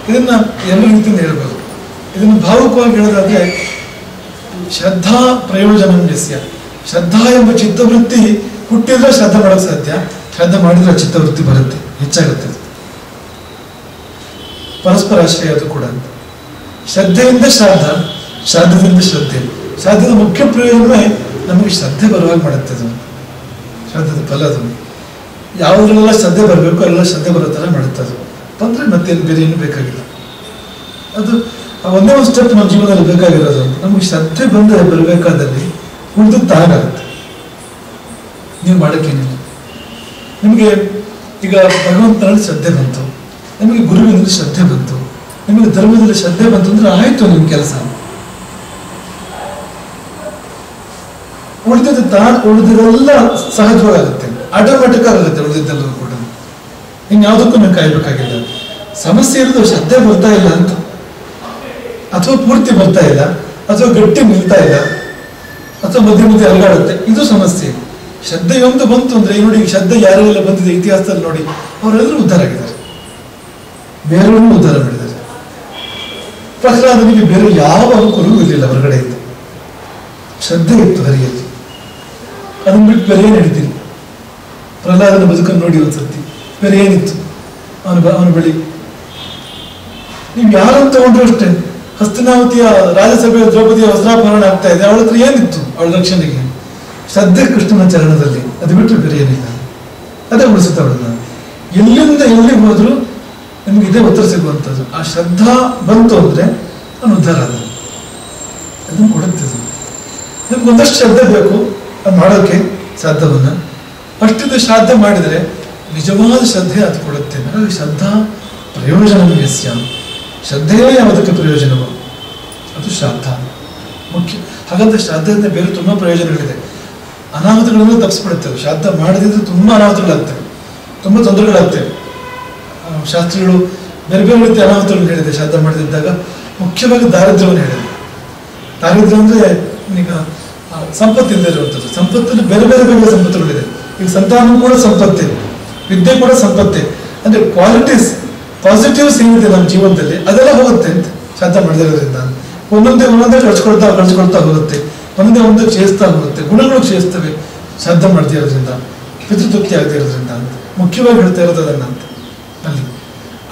[SPEAKER 1] ಇದನ್ನ ಎಲ್ಲ ರೀತಿಯಿಂದ ಹೇಳ್ಬೋದು. ಇದನ್ನು ಭಾವುಕವಾಗಿ ಹೇಳೋದಾದ್ರೆ ಶ್ರದ್ಧಾ ಪ್ರಯೋಜನ ಯಸ್ಯ. ಶ್ರದ್ಧಾ ಎಂಬ ಚಿತ್ತವೃತ್ತಿ ಹುಟ್ಟಿದ್ರೆ ಶ್ರದ್ಧೆ ಮಾಡೋಕೆ ಸಾಧ್ಯ, ಶ್ರದ್ಧೆ ಮಾಡಿದ್ರೆ ಚಿತ್ತವೃತ್ತಿ ಬರುತ್ತೆ, ಹೆಚ್ಚಾಗುತ್ತೆ. ಪರಸ್ಪರ ಆಶ್ರಯ ಅದು ಕೂಡ. ಶ್ರದ್ಧೆಯಿಂದ ಶ್ರಾದ್ದ, ಶ್ರಾದ್ದದಿಂದ ಶ್ರದ್ಧೆ. ಶ್ರಾದ್ದದ ಮುಖ್ಯ ಪ್ರಯೋಜನವೇ ನಮಗೆ ಶ್ರದ್ಧೆ ಬರುವಾಗ ಮಾಡುತ್ತೆ. ಅದು ಶ್ರಾದ್ದದ ಫಲ. ಅದು ಯಾವುದ್ರೆಲ್ಲ ಶ್ರದ್ಧೆ ಬರಬೇಕು ಅಲ್ಲೆಲ್ಲ ಶ್ರದ್ಧೆ ಬರೋ ಥರ ಮಾಡುತ್ತೆ. ಅದು ಬಂದರೆ ಮತ್ತೇನು ಬೇರೆ ಏನು ಬೇಕಾಗಿಲ್ಲ. ಅದು ಒಂದೇ ಒಂದು ಸ್ಟೆಪ್ ನಮ್ಮ ಜೀವನದಲ್ಲಿ ಬೇಕಾಗಿರೋದು. ನಮಗೆ ಶ್ರದ್ಧೆ ಬಂದರೆ ಬರಬೇಕಾದಲ್ಲಿ ಉಳಿದು ತಾನಾಗುತ್ತೆ, ನೀವು ಮಾಡೋಕ್ಕೇನಿಲ್ಲ. ನಿಮಗೆ ಈಗ ಭಗವಂತನಲ್ಲಿ ಶ್ರದ್ಧೆ ಬಂತು, ನಿಮಗೆ ಗುರುವಿನಲ್ಲಿ ಶ್ರದ್ಧೆ ಬಂತು, ನಿಮಗೆ ಧರ್ಮದಲ್ಲಿ ಶ್ರದ್ಧೆ ಬಂತು ಅಂದ್ರೆ ಆಯ್ತು ನಿಮ್ಮ ಕೆಲಸ. ಉಳಿದಿದ್ದೆಲ್ಲ ಸಹಜವಾಗುತ್ತೆ, ಆಟೋಮೆಟಿಕ್ ಆಗುತ್ತೆ. ಉಳಿದಿದ್ದೆಲ್ಲೂ ಕೂಡ ಇನ್ಯಾವುದಕ್ಕೂ ನೀವು ಕಾಯ್ಬೇಕಾಗಿಲ್ಲ. ಸಮಸ್ಯೆ ಇರೋದು ಶ್ರದ್ಧೆ ಬರ್ತಾ ಇಲ್ಲ ಅಂತ, ಅಥವಾ ಪೂರ್ತಿ ಬರ್ತಾ ಇಲ್ಲ, ಅಥವಾ ಗಟ್ಟಿ ನಿಲ್ತಾ ಇಲ್ಲ, ಅಥವಾ ಮಧ್ಯೆ ಮಧ್ಯೆ ಅಲ್ಗಾಡುತ್ತೆ, ಇದು ಸಮಸ್ಯೆ. ಶ್ರದ್ಧೆ ಒಂದು ಬಂತು ಅಂದ್ರೆ ನೋಡಿ, ಶ್ರದ್ಧೆ ಯಾರೆಲ್ಲ ಬಂದಿದೆ ಇತಿಹಾಸದಲ್ಲಿ ನೋಡಿ, ಅವರೆಲ್ಲರೂ ಉದ್ಧಾರ ಆಗಿದ್ದಾರೆ, ಬೇರೆಯವ್ರನ್ನೂ ಉದ್ಧಾರ ಮಾಡಿದ್ದಾರೆ. ಪ್ರಹ್ಲಾದನಿಗೆ ಬೇರೆ ಯಾವ ಅನುಕೂಲವೂ ಇರಲಿಲ್ಲ ಹೊರಗಡೆಯಿಂದ, ಶ್ರದ್ಧೆ ಇತ್ತು ಹರಿಯಲ್ಲಿ. ಅದನ್ನ ಬಿಟ್ಟು ಬೇರೆ ಏನು ಹೇಳ್ತೀನಿ? ಪ್ರಹ್ಲಾದನ ಬದುಕನ್ನು ನೋಡಿ ಒಂದ್ಸತಿ, ಬೇರೆ ಏನಿತ್ತು ಅವನ ಬಳಿ? ನೀವು ಯಾರನ್ನು ತಗೊಂಡ್ರು ಅಷ್ಟೇ. ಹಸ್ತಿನಾವತಿಯ ರಾಜಸಭೆಯ ದ್ರೌಪದಿಯ ವಸ್ತ್ರಾಪಹರಣ ಆಗ್ತಾ ಇದೆ, ಅವಳ ಹತ್ರ ಏನಿತ್ತು ಅವಳ ರಕ್ಷಣೆಗೆ? ಶ್ರದ್ಧೆ ಕೃಷ್ಣನ ಚರಣದಲ್ಲಿ, ಅದು ಬಿಟ್ಟರೆ ಬೇರೆ ಏನಿಲ್ಲ. ಅದೇ ಉಳಿಸುತ್ತೆ ಅವಳನ್ನ. ಎಲ್ಲಿಂದ ಎಲ್ಲಿ ಹೋದ್ರು ನಿಮ್ಗೆ ಇದೇ ಉತ್ತರ ಸಿಗುವಂಥದ್ದು. ಆ ಶ್ರದ್ಧಾ ಬಂತು ಅಂದ್ರೆ ನಾನು ಉದ್ಧಾರ ಆದ, ಅದನ್ನು ಕೊಡುತ್ತೆ. ನಿಮ್ಗೆ ಒಂದಷ್ಟು ಶ್ರದ್ಧೆ ಬೇಕು ಅದು ಮಾಡೋಕೆ ಶ್ರಾದ್ದವನ್ನ. ಅಷ್ಟಿದ್ದು ಶ್ರಾದ್ದ ಮಾಡಿದರೆ ನಿಜವಾದ ಶ್ರದ್ಧೆ ಅದು ಕೊಡುತ್ತೆ. ಹಾಗಾಗಿ ಶ್ರದ್ಧಾ ಪ್ರಯೋಜನ ಯಸ್ಯ. ಶ್ರದ್ಧೆಯೇ ಯಾವುದಕ್ಕೆ ಪ್ರಯೋಜನವೋ ಅದು ಶ್ರಾದ್ದ ಮುಖ್ಯ. ಹಾಗಂತ ಶ್ರಾದ್ದದಿಂದ ಬೇರೆ ತುಂಬಾ ಪ್ರಯೋಜನಗಳಿದೆ. ಅನಾಹುತಗಳನ್ನು ತಪ್ಪಿಸ್ಬಿಡುತ್ತೇವೆ. ಶ್ರಾದ್ದ ಮಾಡದಿದ್ರೆ ತುಂಬಾ ಅನಾಹುತಗಳಾಗ್ತವೆ, ತುಂಬಾ ತೊಂದರೆಗಳಾಗ್ತವೆ. ಶಾಸ್ತ್ರಿಗಳು ಬೇರೆ ಬೇರೆ ರೀತಿ ಅನಾಹುತಗಳನ್ನು ಹೇಳಿದೆ. ಶ್ರಾದ್ದ ಮಾಡದಿದ್ದಾಗ ಮುಖ್ಯವಾಗಿ ದಾರಿದ್ರ್ಯವನ್ನು ಹೇಳಿದೆ. ದಾರಿದ್ರ್ಯ ಅಂದ್ರೆ ಈಗ ಸಂಪತ್ತಿಲ್ಲದೆ ಇರುವಂಥದ್ದು. ಸಂಪತ್ತಲ್ಲಿ ಬೇರೆ ಬೇರೆ ಬಗೆಯ ಸಂಪತ್ತುಗಳಿದೆ. ಈಗ ಸಂತಾನ ಕೂಡ ಸಂಪತ್ತೇ, ವಿದ್ಯೆ ಕೂಡ ಸಂಪತ್ತೇ. ಅಂದ್ರೆ ಕ್ವಾಲಿಟೀಸ್, ಪಾಸಿಟಿವ್ಸ್ ಏನಿದೆ ನಮ್ಮ ಜೀವನದಲ್ಲಿ ಅದೆಲ್ಲ ಹೋಗುತ್ತೆ ಅಂತ ಶ್ರಾದ್ದ ಮಾಡಿದಿರೋದ್ರಿಂದ. ಒಂದೊಂದೇ ಕಳ್ಸ್ಕೊಳ್ತಾ ಹೋಗುತ್ತೆ, ಒಂದೊಂದೇ ಕ್ಷಯಿಸ್ತಾ ಹೋಗುತ್ತೆ, ಗುಣಗಳು ಕ್ಷಯಿಸ್ತವೆ ಶ್ರಾದ್ದ ಮಾಡದೇ ಇರೋದ್ರಿಂದ, ಪಿತೃತೃಪ್ತಿ ಆಗದೆ ಇರೋದ್ರಿಂದ ಅಂತ ಮುಖ್ಯವಾಗಿ ಹೇಳ್ತಾ ಇರೋದು ಅದನ್ನ ಅಂತ ಅಲ್ಲಿ.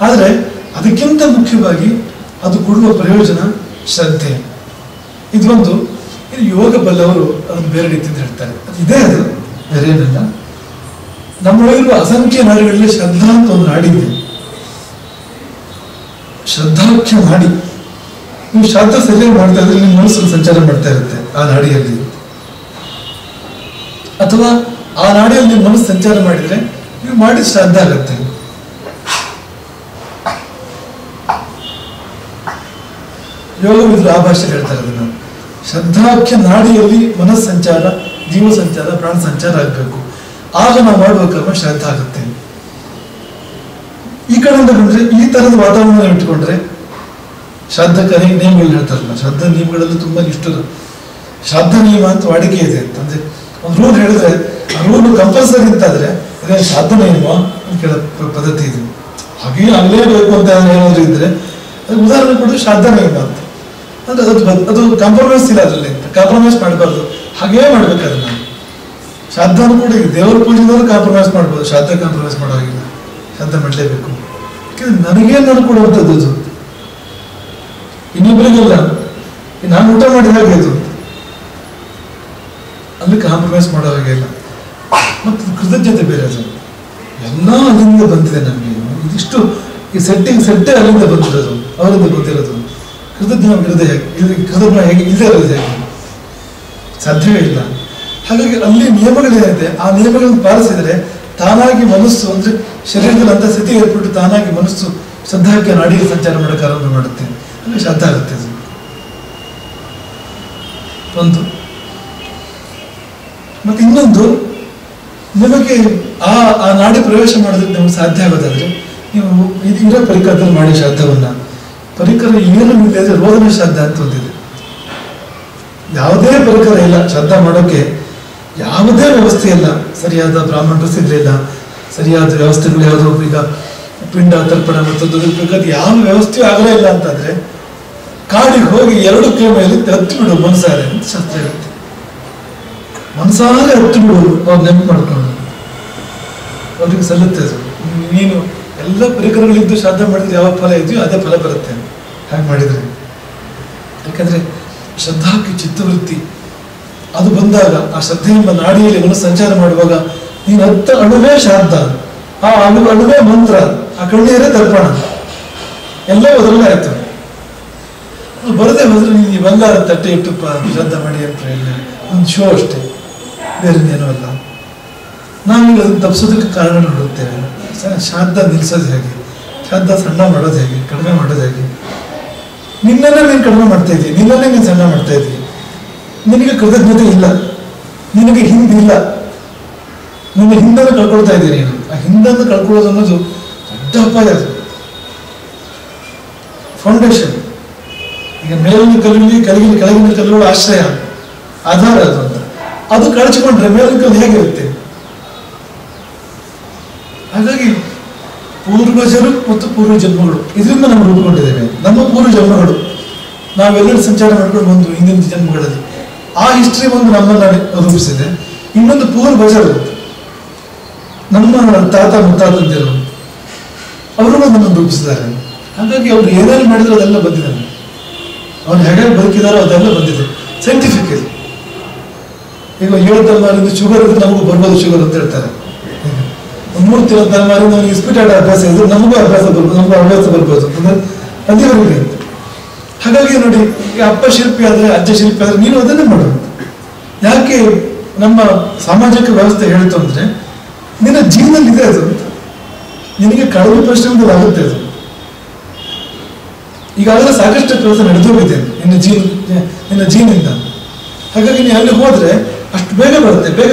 [SPEAKER 1] ಆದರೆ ಅದಕ್ಕಿಂತ ಮುಖ್ಯವಾಗಿ ಅದು ಕೊಡುವ ಪ್ರಯೋಜನ ಶ್ರದ್ಧೆ. ಇದು ಯೋಗ ಬಲ್ಲವರು ಅದನ್ನು ಬೇರೆ ರೀತಿಯಿಂದ ಹೇಳ್ತಾರೆ. ಅದು ಬೇರೆ ಏನಲ್ಲ. ನಮ್ಮೊಳಗಿರುವ ಅಸಂಖ್ಯ ನಾಡಿಗಳಲ್ಲಿ ಶ್ರದ್ಧಾ ಅಂತ ಒಂದು ನಾಡಿದೆ. ಶ್ರದ್ಧಾಖ್ಯ ನಾಡಿ. ನೀವು ಶ್ರಾದ್ದ ಸರಿಯಾಗಿ ಮಾಡ್ತಾ ಇದ್ರೆ ನಿಮ್ಮ ಮನಸ್ಸನ್ನು ಸಂಚಾರ ಮಾಡ್ತಾ ಇರುತ್ತೆ ಆ ನಾಡಿಯಲ್ಲಿ, ಅಥವಾ ಆ ನಾಡಿಯಲ್ಲಿ ನಿಮ್ಮ ಮನಸ್ಸು ಸಂಚಾರ ಮಾಡಿದ್ರೆ ನೀವು ಮಾಡಿದ ಶ್ರಾದ್ದ ಆಗತ್ತೆ. ಯೋಗವಿದ್ರು ಆ ಭಾಷೆಯಲ್ಲಿ ಹೇಳ್ತಾರೆ ಅದನ್ನು. ಶ್ರದ್ಧಾಖ್ಯ ನಾಡಿಯಲ್ಲಿ ಮನಸ್ಸು ಸಂಚಾರ, ಜೀವ ಸಂಚಾರ, ಪ್ರಾಣ ಸಂಚಾರ ಆಗಬೇಕು. ಆಗ ನಾವು ಮಾಡುವ ಕ್ರಮ ಶ್ರದ್ಧಾ ಆಗುತ್ತೆ. ಈ ಕಡೆಯಿಂದ ಬಂದ್ರೆ ಈ ತರದ ವಾತಾವರಣ ಇಟ್ಟುಕೊಂಡ್ರೆ ಶ್ರಾದ್ದಕ್ಕೆ ಅನೇಕ ನಿಯಮಗಳು ಹೇಳ್ತಾರಲ್ಲ. ಶ್ರಾದ್ದ ನಿಯಮಗಳಲ್ಲಿ ತುಂಬಾ ನಿಷ್ಠುರ. ಶ್ರಾದ್ದ ನಿಯಮ ಅಂತ ವಾಡಿಕೆ ಇದೆ ಅಂತಂದ್ರೆ ಒಂದು ರೂಲ್ ಹೇಳಿದ್ರೆ ಆ ರೂಲ್ ಕಂಪಲ್ಸರಿ ಅಂತಾದ್ರೆ ಅದೇ ಶ್ರಾದ್ದ ನಿಯಮ ಅಂತ ಕೇಳೋ ಪದ್ಧತಿ ಇದೆ. ಹಾಗೆ ಆಗಲೇಬೇಕು ಅಂತ ಏನಾದ್ರು ಇದ್ರೆ ಅದು ಉದಾಹರಣೆ ಕೊಡೋದು ಶ್ರಾದ್ದ ನಿಯಮ ಅಂತ. ಅಂದ್ರೆ ಅದು ಕಾಂಪ್ರಮೈಸ್ ಇಲ್ಲ ಅದರಲ್ಲಿ ಅಂತ. ಕಾಂಪ್ರಮೈಸ್ ಮಾಡಬಾರ್ದು, ಹಾಗೇ ಮಾಡ್ಬೇಕು ಅದನ್ನ. ಶ್ರಾದ್ದನೂ ಕೂಡ ಈಗ ದೇವರ ಪೂಜೆದವರು ಕಾಂಪ್ರಮೈಸ್ ಮಾಡ್ಬೋದು, ಶ್ರಾದ್ದ ಕಾಂಪ್ರಮೈಸ್ ಮಾಡೋ ಹಾಗಿಲ್ಲ. ಶ್ರಾದ್ದ ಮಾಡಲೇಬೇಕು. ಯಾಕಂದ್ರೆ ನನಗೇನು ಅನ್ಕೊಡುವಂಥದ್ದು ಅದು, ಇನ್ನೊಬ್ಬರಿಗೆಲ್ಲ ನಾನು ಊಟ ಮಾಡಿದ ಹಾಗೆ ಅದು, ಅಲ್ಲಿ ಕಾಂಪ್ರಮೈಸ್ ಮಾಡೋ ಹಾಗೆ ಇಲ್ಲ. ಮತ್ತು ಕೃತಜ್ಞತೆ ಬೇರೆ. ಅದು ಎಲ್ಲ ಅಲ್ಲಿಂದ ಬಂದಿದೆ ನಮಗೆ. ಇದಿಷ್ಟು ಈ ಸೆಟ್ಟೇ ಅಲ್ಲಿಂದ ಬಂದಿರೋದು, ಅವರಿಂದ ಬಂದಿರೋದು. ಕೃತಜ್ಞ ಇರದೆ ಹೇಗೆ, ಕೃತಜ್ಞ ಹೇಗೆ ಇಲ್ಲದೆ ಇರೋದು ಹೇಗೆ, ಸಾಧ್ಯವೇ ಇಲ್ಲ. ಹಾಗಾಗಿ ಅಲ್ಲಿ ನಿಯಮಗಳೇನಿದೆ ಆ ನಿಯಮಗಳನ್ನು ಪಾಲಿಸಿದರೆ ತಾನಾಗಿ ಮನಸ್ಸು ಅಂದ್ರೆ ಶರೀರದಲ್ಲಿ ಅಂತ ಸ್ಥಿತಿ ಏರ್ಪಟ್ಟು ತಾನಾಗಿ ಮನಸ್ಸು ಶ್ರದ್ಧಾಕ್ಕೆ ನಾಡಿಯಲ್ಲಿ ಸಂಚಾರ ಮಾಡೋಕೆ ಆರಂಭ ಮಾಡುತ್ತೆ. ಅಲ್ಲಿ ಶ್ರದ್ಧಾ ಆಗುತ್ತೆ. ಅದು ಒಂದು. ಮತ್ತೆ ಇನ್ನೊಂದು, ನಿಮಗೆ ಆ ನಾಡಿ ಪ್ರವೇಶ ಮಾಡೋದಕ್ಕೆ ನಮಗೆ ಸಾಧ್ಯ ಆಗೋದಾದ್ರೆ ನೀವು ಇರೋ ಪರಿಕರದಲ್ಲಿ ಮಾಡಿ ಶ್ರಾದ್ದವನ್ನ. ಪರಿಕರ ಏನು ಇಲ್ಲದೆ ರೋದನ ಶ್ರಾದ್ದ ಅಂತ ಒಂದಿದೆ. ಯಾವುದೇ ಪರಿಕರ ಇಲ್ಲ ಶ್ರಾದ್ದ ಮಾಡೋಕೆ, ಯಾವುದೇ ವ್ಯವಸ್ಥೆ ಇಲ್ಲ. ಸರಿಯಾದ ಬ್ರಾಹ್ಮಣರು ಸಿಗಲಿಲ್ಲ, ಸರಿಯಾದ ವ್ಯವಸ್ಥೆಗಳು ಯಾವುದೋ ಈಗ ಪಿಂಡ ತರ್ಪಣ ಮತ್ತು ಯಾವ ವ್ಯವಸ್ಥೆಯೂ ಆಗಲೇ ಇಲ್ಲ ಅಂತಂದ್ರೆ ಕಾಡಿಗೆ ಹೋಗಿ 2 ಕಿಲೋಮೀಟರ್ ಹತ್ತು ಬಿಡು ಮನಸಾರೆ ಅಂತ ಶಾಸ್ತ್ರ ಇರುತ್ತೆ. ಮನಸಾರೆ ಹತ್ತು ಬಿಡು, ಅವ್ರು ನೆನಪು ಮಾಡ್ಕೊಂಡು ಅವ್ರಿಗೆ ಸಲ್ಲುತ್ತೆ ಅದು. ನೀನು ಎಲ್ಲ ಪರಿಕರಗಳಿದ್ದು ಶ್ರಾದ್ದ ಮಾಡಿದ್ರೆ ಯಾವ ಫಲ ಇದೆಯೋ ಅದೇ ಫಲ ಬರುತ್ತೆ ಹಾಗೆ ಮಾಡಿದ್ರೆ. ಯಾಕಂದ್ರೆ ಶ್ರದ್ಧಾಕ್ಕೆ ಚಿತ್ತವೃತ್ತಿ ಅದು ಬಂದಾಗ, ಆ ಶ್ರದ್ಧೆ ಎಂಬ ನಾಡಿಯಲ್ಲಿ ಮನಸ್ಸು ಸಂಚಾರ ಮಾಡುವಾಗ ನೀನು 10 ಅಣುವೇ ಶ್ರಾದ್ದ, ಆ ಅಣುವೇ ಮಂತ್ರ, ಆ ಕಣ್ಣೀರೇ ತರ್ಪಣ, ಎಲ್ಲ ಬದಲಾವಣೆ ಆಯ್ತು. ಬರದೆ ಹೋದ್ರೆ ನೀನು ಇವೆಲ್ಲ ತಟ್ಟೆ ಇಟ್ಟು ಶ್ರಾದ್ದ ಮಾಡಿ ಅಂತ ಹೇಳಿ ಒಂದು ಶೋ ಅಷ್ಟೇ, ಬೇರೆ ಏನೂ ಅಲ್ಲ. ನಾವೀಗ ಅದನ್ನು ತಪ್ಪಿಸೋದಕ್ಕೆ ಕಾರಣ ನೋಡುತ್ತೇವೆ. ಶ್ರಾದ್ದ ನಿಲ್ಸೋದು ಹೇಗೆ, ಶ್ರಾದ್ದ ಸಣ್ಣ ಮಾಡೋದು ಹೇಗೆ, ಕಡಿಮೆ ಮಾಡೋದು ಹೇಗೆ. ನಿನ್ನನ್ನೇ ನೀನು ಕಡಿಮೆ ಮಾಡ್ತಾ ಇದ್ದೀವಿ, ನಿನ್ನನ್ನೇ ನೀನು ಸಣ್ಣ ಮಾಡ್ತಾ ಇದ್ದೀವಿ. ನಿನಗೆ ಕೃತಜ್ಞತೆ ಇಲ್ಲ, ನಿನಗೆ ಹಿಂದಿಲ್ಲ, ನಿನ್ನ ಹಿಂದನ್ನು ಕಳ್ಕೊಳ್ತಾ ಇದ್ದೀರಿ ನೀನು. ಆ ಹಿಂದನ್ನು ಕಳ್ಕೊಳ್ಳೋದು ಅನ್ನೋದು ದೊಡ್ಡ ಅಪಾಯ. ಅದು ಫೌಂಡೇಶನ್. ಈಗ ಮೇಲಿನ ಕಲ್ಲುಗಳಿಗೆ ಕೆಳಗಿನ ಕಲ್ಲುಗಳ ಆಶ್ರಯ, ಆಧಾರ ಅದು ಅಂತ. ಅದು ಕಳಚಿಕೊಂಡ್ರೆ ಮೇಲಿನ ಕಲ್ಲು ಹೇಗಿರುತ್ತೆ? ಹಾಗಾಗಿ ಪೂರ್ವಜರು ಮತ್ತು ಪೂರ್ವ ಜನ್ಮಗಳು ಇದರಿಂದ ನಾವು ರೂಪುಗೊಂಡಿದ್ದೇವೆ. ನಮ್ಮ ಪೂರ್ವ ಜನ್ಮಗಳು ನಾವೆಲ್ಲರೂ ಸಂಚಾರ ಮಾಡ್ಕೊಂಡು ಬಂದು ಹಿಂದಿನ ಜನ್ಮಗಳಲ್ಲಿ ಆ ಹಿಸ್ಟ್ರಿ ಒಂದು ನಮ್ಮನ್ನ ರೂಪಿಸಿದೆ. ಇನ್ನೊಂದು ಪೂರ್ವಜರು, ನಮ್ಮ ತಾತ ಮುತ್ತಾತಂದಿರು, ಅವರು ನಮ್ಮನ್ನು ರೂಪಿಸಿದ್ದಾರೆ. ಹಾಗಾಗಿ ಅವ್ರು ಏನೇನು ಮಾಡಿದ್ರು ಅದೆಲ್ಲ ಬಂದಿದೆ. ಅವ್ರು ಹೇಗೆ ಬದುಕಿದಾರೋ ಅದೆಲ್ಲ ಬಂದಿದೆ ಸೈಂಟಿಫಿಕಲಿ. ಈಗ 7 ತಲೆಮಾರಿಂದ ಶುಗರ್ ಇದ್ರೆ ನಮಗೂ ಬರ್ಬೋದು ಶುಗರ್ ಅಂತ ಹೇಳ್ತಾರೆ. 3 ತಲೆಮಾರಿಂದ ನಮಗೆ ಸ್ಪೀಡ್ ಆಡೋ ಅಭ್ಯಾಸ ಇದ್ರೆ ನಮಗೂ ಅಭ್ಯಾಸ ಬರ್ಬೋದು ಅಂತಂದ್ರೆ ಅದೇವರಿಗೆ ಅಂತ. ಹಾಗಾಗಿ ನೋಡಿ, ಅಪ್ಪ ಶಿಲ್ಪಿ ಆದ್ರೆ ಅಜ್ಜ ಶಿಲ್ಪಿ ಆದ್ರೆ ನೀನು ಅದನ್ನೇ ಮಾಡು. ಯಾಕೆ ನಮ್ಮ ಸಾಮಾಜಿಕ ವ್ಯವಸ್ಥೆ ಹೇಳ್ತು ಅಂದ್ರೆ ನಿನ್ನ ಜೀವನದಲ್ಲಿ ಇದೆ ಅದು, ನಿನಗೆ ಕಡಿಮೆ ಪರಿಶ್ರಮದಲ್ಲಿ ಆಗುತ್ತೆ ಅದು. ಈಗಾಗಲೇ ಸಾಕಷ್ಟು ಕೆಲಸ ನಡೆದೋಗಿದೆ ನಿನ್ನ ಜೀವನದಿಂದ. ಹಾಗಾಗಿ ನೀನು ಅಲ್ಲಿ ಹೋದ್ರೆ ಅಷ್ಟು ಬೇಗ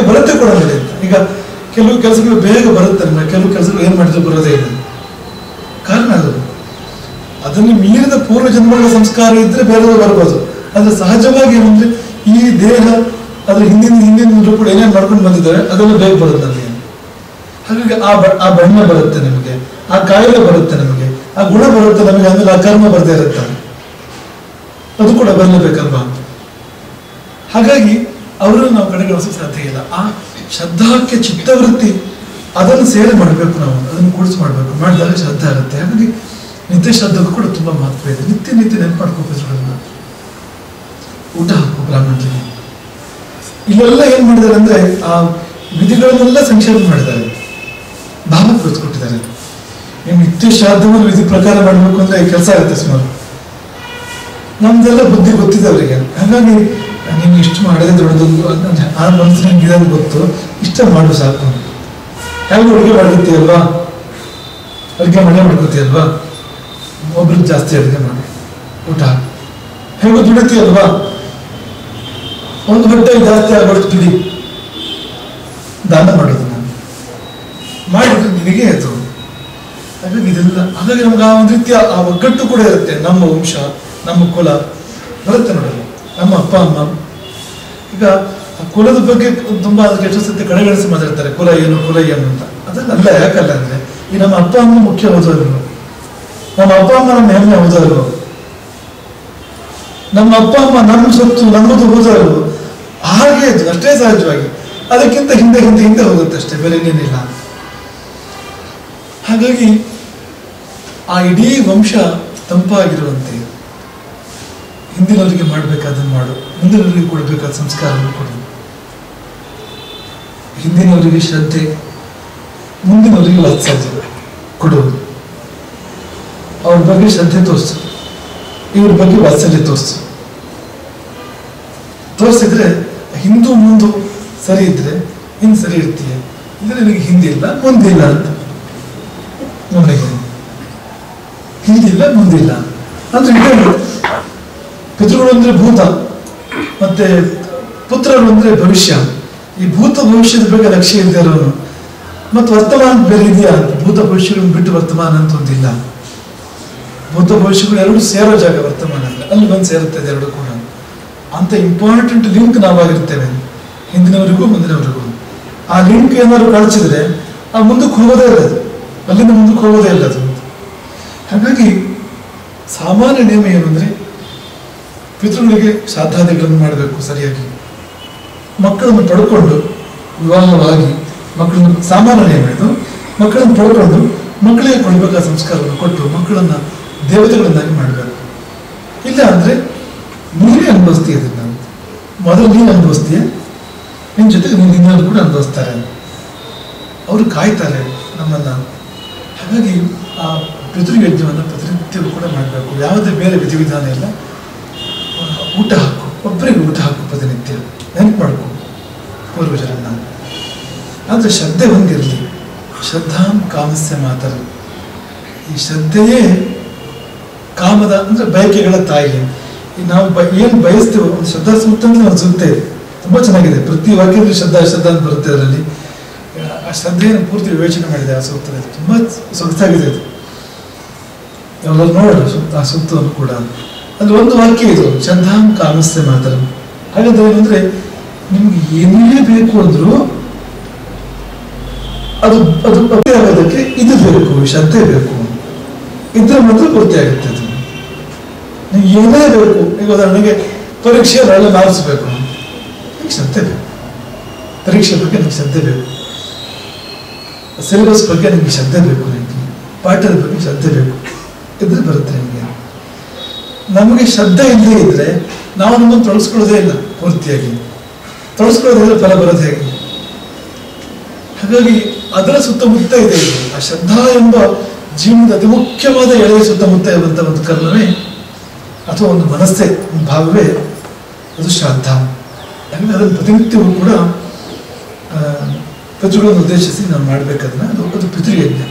[SPEAKER 1] ಬರುತ್ತೆ ಕೂಡ ನೋಡಿ ಅಂತ. ಈಗ ಕೆಲವು ಕೆಲಸಗಳು ಬೇಗ ಬರುತ್ತೆ, ಕೆಲವು ಕೆಲಸಗಳು ಏನ್ ಮಾಡಿದ್ರು ಬರೋದೇ ಇಲ್ಲ. ಕಾರಣ ಅದನ್ನು ಮೀರಿದ ಪೂರ್ವ ಜನ್ಮಗಳ ಸಂಸ್ಕಾರ ಇದ್ರೆ ಬೇರೆಯವರು ಬರ್ಬೋದು. ಆದ್ರೆ ಸಹಜವಾಗಿ ಏನಂದ್ರೆ ಈ ದೇಹ ಆದ್ರೆ ಹಿಂದಿನ ಕೂಡ ಏನೇನು ಮಾಡ್ಕೊಂಡು ಬಂದಿದ್ದಾರೆ ಅದೆಲ್ಲ ಬೇಗ ಬರುತ್ತೆ ನಮಗೆ. ಹಾಗಾಗಿ ಆ ಬಣ್ಣ ಬರುತ್ತೆ ನಮಗೆ, ಆ ಕಾಯಿಲೆ ಬರುತ್ತೆ ನಮಗೆ, ಆ ಗುಣ ಬರುತ್ತೆ ನಮಗೆ, ಆಮೇಲೆ ಆ ಕರ್ಮ ಬರದೇ ಇರುತ್ತೆ, ಅದು ಕೂಡ ಬರಲೇಬೇಕಲ್ವಾ. ಹಾಗಾಗಿ ಅವರನ್ನು ನಾವು ಕಡೆಗಣಿಸೋಕೆ ಸಾಧ್ಯ ಇಲ್ಲ. ಆ ಶ್ರದ್ಧಾಕ್ಕೆ ಚಿತ್ತವೃತ್ತಿ ಅದನ್ನು ಸೇರಿ ಮಾಡಬೇಕು, ನಾವು ಅದನ್ನು ಕೂಡಿಸಿ ಮಾಡಬೇಕು, ಮಾಡಿದಾಗ ಶ್ರದ್ಧೆ ಆಗುತ್ತೆ. ಹಾಗಾಗಿ ನಿತ್ಯ ಶ್ರದ್ಧೆಗೂ ಕೂಡ ತುಂಬಾ ಮಹತ್ವ ಇದೆ. ನಿತ್ಯ ನೆನಪು ಮಾಡ್ಕೋಬೇಕು. ಊಟ ಹಾಕು ಬ್ರಾಹ್ಮಣರಿಗೆ, ಇಲ್ಲೆಲ್ಲ ಏನ್ ಮಾಡಿದ್ದಾರೆ ಅಂದ್ರೆ ಆ ವಿಧಿಗಳನ್ನೆಲ್ಲ ಸಂಕ್ಷೇಪ ಮಾಡಿದ್ದಾರೆ, ಭಾವ ಕೊಟ್ಟಿದ್ದಾರೆ. ನೀವು ನಿತ್ಯ ಶ್ರಾದ್ದವನ್ನು ವಿಧಿ ಪ್ರಕಾರ ಮಾಡಬೇಕು ಅಂದ್ರೆ ಕೆಲಸ ಆಗುತ್ತೆ ಸುಮಾರು. ನಮ್ದೆಲ್ಲ ಬುದ್ಧಿ ಗೊತ್ತಿದೆ ಅವರಿಗೆ. ಹಾಗಾಗಿ ನೀನು ಇಷ್ಟು ಮಾಡಿದ್ರೆ ದೊಡ್ಡದೊಂದು ಆ ಮನಸ್ಸು ನಿಮ್ಗೆ ಇರೋದು ಗೊತ್ತು, ಇಷ್ಟ ಮಾಡು ಸಾಕು. ಹೇಗೂ ಅಡುಗೆ ಮಾಡ್ಕೊತೀಯಲ್ವಾ, ಅಡುಗೆ ಮನೆ ಮಾಡ್ಕೊತೀಯಲ್ವಾ, ಒಬ್ರಿಗೆ ಜಾಸ್ತಿ ಅಡುಗೆ ಮಾಡಿ ಊಟ. ಹೇಗೂ ದುಡಿತೀಯಲ್ವಾ, ಒಂದು ಹೊಟ್ಟೆ ಜಾಸ್ತಿ ಆಗೋಷ್ಟು ದುಡಿ, ದಾನ ಮಾಡೋದು ನಾನು ಮಾಡಿದ್ರೆ ನಿನಗೆ ಅದು. ಹಾಗಾಗಿ ಇದೆಲ್ಲ, ಹಾಗಾಗಿ ನಮ್ಗೆ ಆ ಒಂದು ರೀತಿಯ ಆ ಒಗ್ಗಟ್ಟು ಕೂಡ ಇರುತ್ತೆ. ನಮ್ಮ ವಂಶ, ನಮ್ಮ ಕುಲ ಬರುತ್ತೆ ನೋಡಲು, ನಮ್ಮ ಅಪ್ಪ ಅಮ್ಮ. ಈಗ ಕುಲದ ಬಗ್ಗೆ ತುಂಬಾ ಎಷ್ಟು ಸತ್ಯ ಕಡೆಗಣಿಸಿ ಮಾತಾಡ್ತಾರೆ, ಕುಲ ಏನು ಅಂತ. ಅದಲ್ಲ, ಯಾಕಲ್ಲ ಅಂದ್ರೆ ಈ ನಮ್ಮ ಅಪ್ಪ ಅಮ್ಮ ಮುಖ್ಯ ಹೋದವರು, ನಮ್ಮ ಅಪ್ಪ ಅಮ್ಮ ನಮ್ಮ ಹೆಮ್ಮೆ ಹೋದವರು, ನಮ್ಮ ಅಪ್ಪ ಅಮ್ಮ ನಮ್ಮ ಸೊತ್ತು ನಮ್ಮದು ಹೋದವರು. ಹಾಗೆ ಅದು ಅಷ್ಟೇ ಸಹಜವಾಗಿ, ಅದಕ್ಕಿಂತ ಹಿಂದೆ ಹೋಗುತ್ತೆ ಅಷ್ಟೇ, ಬೇರೆ ಇನ್ನೇನಿಲ್ಲ. ಹಾಗಾಗಿ ಆ ಇಡೀ ವಂಶ ತಂಪಾಗಿರುವಂತೆ ಹಿಂದಿನವರಿಗೆ ಮಾಡಬೇಕಾದನ್ನು ಮಾಡು, ಮುಂದಿನವರಿಗೆ ಕೊಡಬೇಕಾದ ಸಂಸ್ಕಾರವನ್ನು ಕೊಡು. ಹಿಂದಿನವರಿಗೆ ಶ್ರದ್ಧೆ, ಮುಂದಿನವರಿಗೆ ವಾತ್ಸಲ್ಯ ಕೊಡುವುದು. ಅವ್ರ ಬಗ್ಗೆ ಶ್ರದ್ಧೆ ತೋರಿಸು, ಇವ್ರ ಬಗ್ಗೆ ವಾತ್ಸಲ್ಯ ತೋರಿಸಿದ್ರೆ ಹಿಂದೂ ಮುಂದು ಸರಿ ಇದ್ರೆ ಹಿಂದೆ ಸರಿ ಇರ್ತೀಯ, ಇದ್ರೆ ನಿನಗೆ ಹಿಂದಿಲ್ಲ ಮುಂದಿಲ್ಲ ಅಂತ. ನನಗೆ ಹಿಂದಿಲ್ಲ ಮುಂದಿಲ್ಲ ಅಂದ್ರೆ ಪಿತೃಗಳು ಅಂದ್ರೆ ಭೂತ, ಮತ್ತೆ ಪುತ್ರರು ಅಂದ್ರೆ ಭವಿಷ್ಯ. ಈ ಭೂತ ಭವಿಷ್ಯದ ಬಗ್ಗೆ ಲಕ್ಷ್ಯ ಇಲ್ಲದೆ ಇರೋನು, ಮತ್ತು ವರ್ತಮಾನ ಬೇರೆ ಇದೆಯಾ, ಭೂತ ಭವಿಷ್ಯಗಳನ್ನು ಬಿಟ್ಟು ವರ್ತಮಾನ ಅಂತ ಒಂದಿಲ್ಲ. ಭೂತ ಭವಿಷ್ಯಗಳು ಎರಡು ಸೇರೋ ಜಾಗ ವರ್ತಮಾನ, ಅಲ್ಲಿ ಬಂದು ಸೇರುತ್ತೆ ಎರಡು ಕೂಡ. ಅಂತ ಇಂಪಾರ್ಟೆಂಟ್ ಲಿಂಕ್ ನಾವಾಗಿರ್ತೇವೆ ಹಿಂದಿನವರಿಗೂ ಮುಂದಿನವರಿಗೂ. ಆ ಲಿಂಕ್ ಏನಾದ್ರು ಕಳಚಿದ್ರೆ ಆ ಮುಂದಕ್ಕೆ ಹೋಗೋದೇ ಇಲ್ಲ, ಅದು ಅಲ್ಲಿಂದ ಮುಂದಕ್ಕೆ ಹೋಗೋದೇ ಇಲ್ಲ ಅದು. ಹಾಗಾಗಿ ಸಾಮಾನ್ಯ ನಿಯಮ ಏನು ಅಂದ್ರೆ ಪಿತೃಗಳಿಗೆ ಶ್ರಾದ್ದಾದಿಗಳನ್ನು ಮಾಡಬೇಕು ಸರಿಯಾಗಿ. ಮಕ್ಕಳನ್ನು ಪಡ್ಕೊಂಡು ವಿವಾಹವಾಗಿ ಮಕ್ಕಳನ್ನು, ಸಾಮಾನ್ಯ ನಿಯಮ ಇದು, ಮಕ್ಕಳನ್ನು ಪಡ್ಕೊಂಡು ಮಕ್ಕಳಿಗೆ ಕೊಡಬೇಕಾದ ಸಂಸ್ಕಾರವನ್ನು ಕೊಟ್ಟು ಮಕ್ಕಳನ್ನ ದೇವತೆಗಳನ್ನಾಗಿ ಮಾಡಬೇಕು. ಇಲ್ಲ ಅಂದ್ರೆ ನೀನೇ ಅನುಭವಿಸ್ತೀಯ ಅದನ್ನ. ಮೊದಲು ನೀನು ಅನುಭವಿಸ್ತೀಯ, ನಿನ್ನ ಜೊತೆಗೆ ನಿನ್ನನ್ನು ಕೂಡ ಅನುಭವಿಸ್ತಾರೆ, ಅವರು ಕಾಯ್ತಾರೆ ನಮ್ಮನ್ನ. ಹಾಗಾಗಿ ಆ ಪಿತೃಯಜ್ಞವನ್ನು ಪ್ರತಿನಿತ್ಯವೂ ಕೂಡ ಮಾಡಬೇಕು. ಯಾವುದೇ ಬೇರೆ ವಿಧಿವಿಧಾನ ಇಲ್ಲ. ಊಟ ಹಾಕು, ಒಬ್ಬರಿಗೆ ಊಟ ಹಾಕು ಪ್ರತಿನಿತ್ಯ, ನೆನಪು ಮಾಡ್ಕೊ ಪೂರ್ವಜರನ್ನ. ಆದ್ರೆ ಶ್ರದ್ಧೆ ಒಂದಿರಲಿ, ಶ್ರದ್ಧಾಂ ಕಾಮಸ್ಯ ಮಾತರು. ಈ ಶ್ರದ್ಧೆಯೇ ಕಾಮದ ಅಂದ್ರೆ ಬಯಕೆಗಳ ತಾಯಿ. ನಾವು ಏನು ಬಯಸ್ತೇವೋ ಒಂದು ಶ್ರದ್ಧಾ ಸೂಕ್ತ ಅಂದ್ರೆ ಒಂದು ಸೂಕ್ತ ಇದೆ, ತುಂಬಾ ಚೆನ್ನಾಗಿದೆ. ಪ್ರತಿ ವಾಕ್ಯದಲ್ಲಿ ಶ್ರದ್ಧಾ ಅಂತ ಬರುತ್ತೆ. ಅದರಲ್ಲಿ ಆ ಶ್ರದ್ಧೆಯನ್ನು ಪೂರ್ತಿ ವಿವೇಚನೆ ಮಾಡಿದೆ ಆ ಸೂಕ್ತದಲ್ಲಿ, ತುಂಬಾ ಸೊಗಸಾಗಿದೆ ಅದು. ಎಲ್ಲರೂ ನೋಡೋಣ ಆ ಸೂಕ್ತವನ್ನು ಕೂಡ. ಅಲ್ಲಿ ಒಂದು ವಾಕ್ಯ ಇದು, ಶ್ರದ್ಧಾಂ ಕಾಮಸ್ಯ ಮಾತರಂ. ಹಾಗಾದ್ರೆ ಏನಂದ್ರೆ ನಿಮ್ಗೆ ಏನೇ ಬೇಕು ಅಂದ್ರು ಅದು ಪೂರ್ತಿ ಆಗೋದಕ್ಕೆ ಇದು ಬೇಕು, ಶ್ರದ್ಧೆ ಬೇಕು. ಇದ್ರೆ ಮಾತ್ರ ಪೂರ್ತಿ ಆಗುತ್ತೆ ಅದು. ನೀವು ಏನೇ ಬೇಕು, ಈಗ ಉದಾಹರಣೆಗೆ ಪರೀಕ್ಷೆಯಲ್ಲಿ ಒಳ್ಳೆ ಮಾರ್ಕ್ಸ್ ಬೇಕು, ನಿಮ್ಗೆ ಶ್ರದ್ಧೆ ಬೇಕು. ಪರೀಕ್ಷೆ ಬಗ್ಗೆ ನಿಮ್ಗೆ ಶ್ರದ್ಧೆ ಬೇಕು, ಸಿಲೆಬಸ್ ಬಗ್ಗೆ ನಿಮ್ಗೆ ಶ್ರದ್ಧೆ ಬೇಕು, ನಿಮಗೆ ಪಾಠದ ಬಗ್ಗೆ ಶ್ರದ್ಧೆ ಬೇಕು, ಇದ್ರೆ ಬರುತ್ತೆ ನಿಮಗೆ. ನಮಗೆ ಶ್ರದ್ಧೆ ಇಲ್ಲದೆ ಇದ್ರೆ ನಾವು ನಮ್ಮನ್ನು ತೊಳಸ್ಕೊಳ್ಳೋದೇ ಇಲ್ಲ ಪೂರ್ತಿಯಾಗಿ. ತೊಳಸ್ಕೊಳ್ಳೋದಿದ್ರೆ ಫಲ ಬರೋದು ಹೇಗೆ? ಹಾಗಾಗಿ ಅದರ ಸುತ್ತಮುತ್ತ ಇದೆ ಇದು. ಆ ಶ್ರದ್ಧಾ ಎಂಬ ಜೀವನದ ಅತಿ ಮುಖ್ಯವಾದ ಎಳೆಯ ಸುತ್ತಮುತ್ತ ಇರುವಂತಹ ಒಂದು ಕರ್ಮವೇ ಅಥವಾ ಒಂದು ಮನಸ್ಸೇ, ಒಂದು ಭಾವವೇ ಅದು ಶ್ರಾದ್ದ. ಹಾಗಾಗಿ ಅದನ್ನು ಪ್ರತಿನಿತ್ಯವೂ ಕೂಡ ಪಿತೃಗಳನ್ನು ಉದ್ದೇಶಿಸಿ ನಾವು ಮಾಡ್ಬೇಕಾದ್ರೆ ಅದು ಪಿತೃಯಜ್ಞ.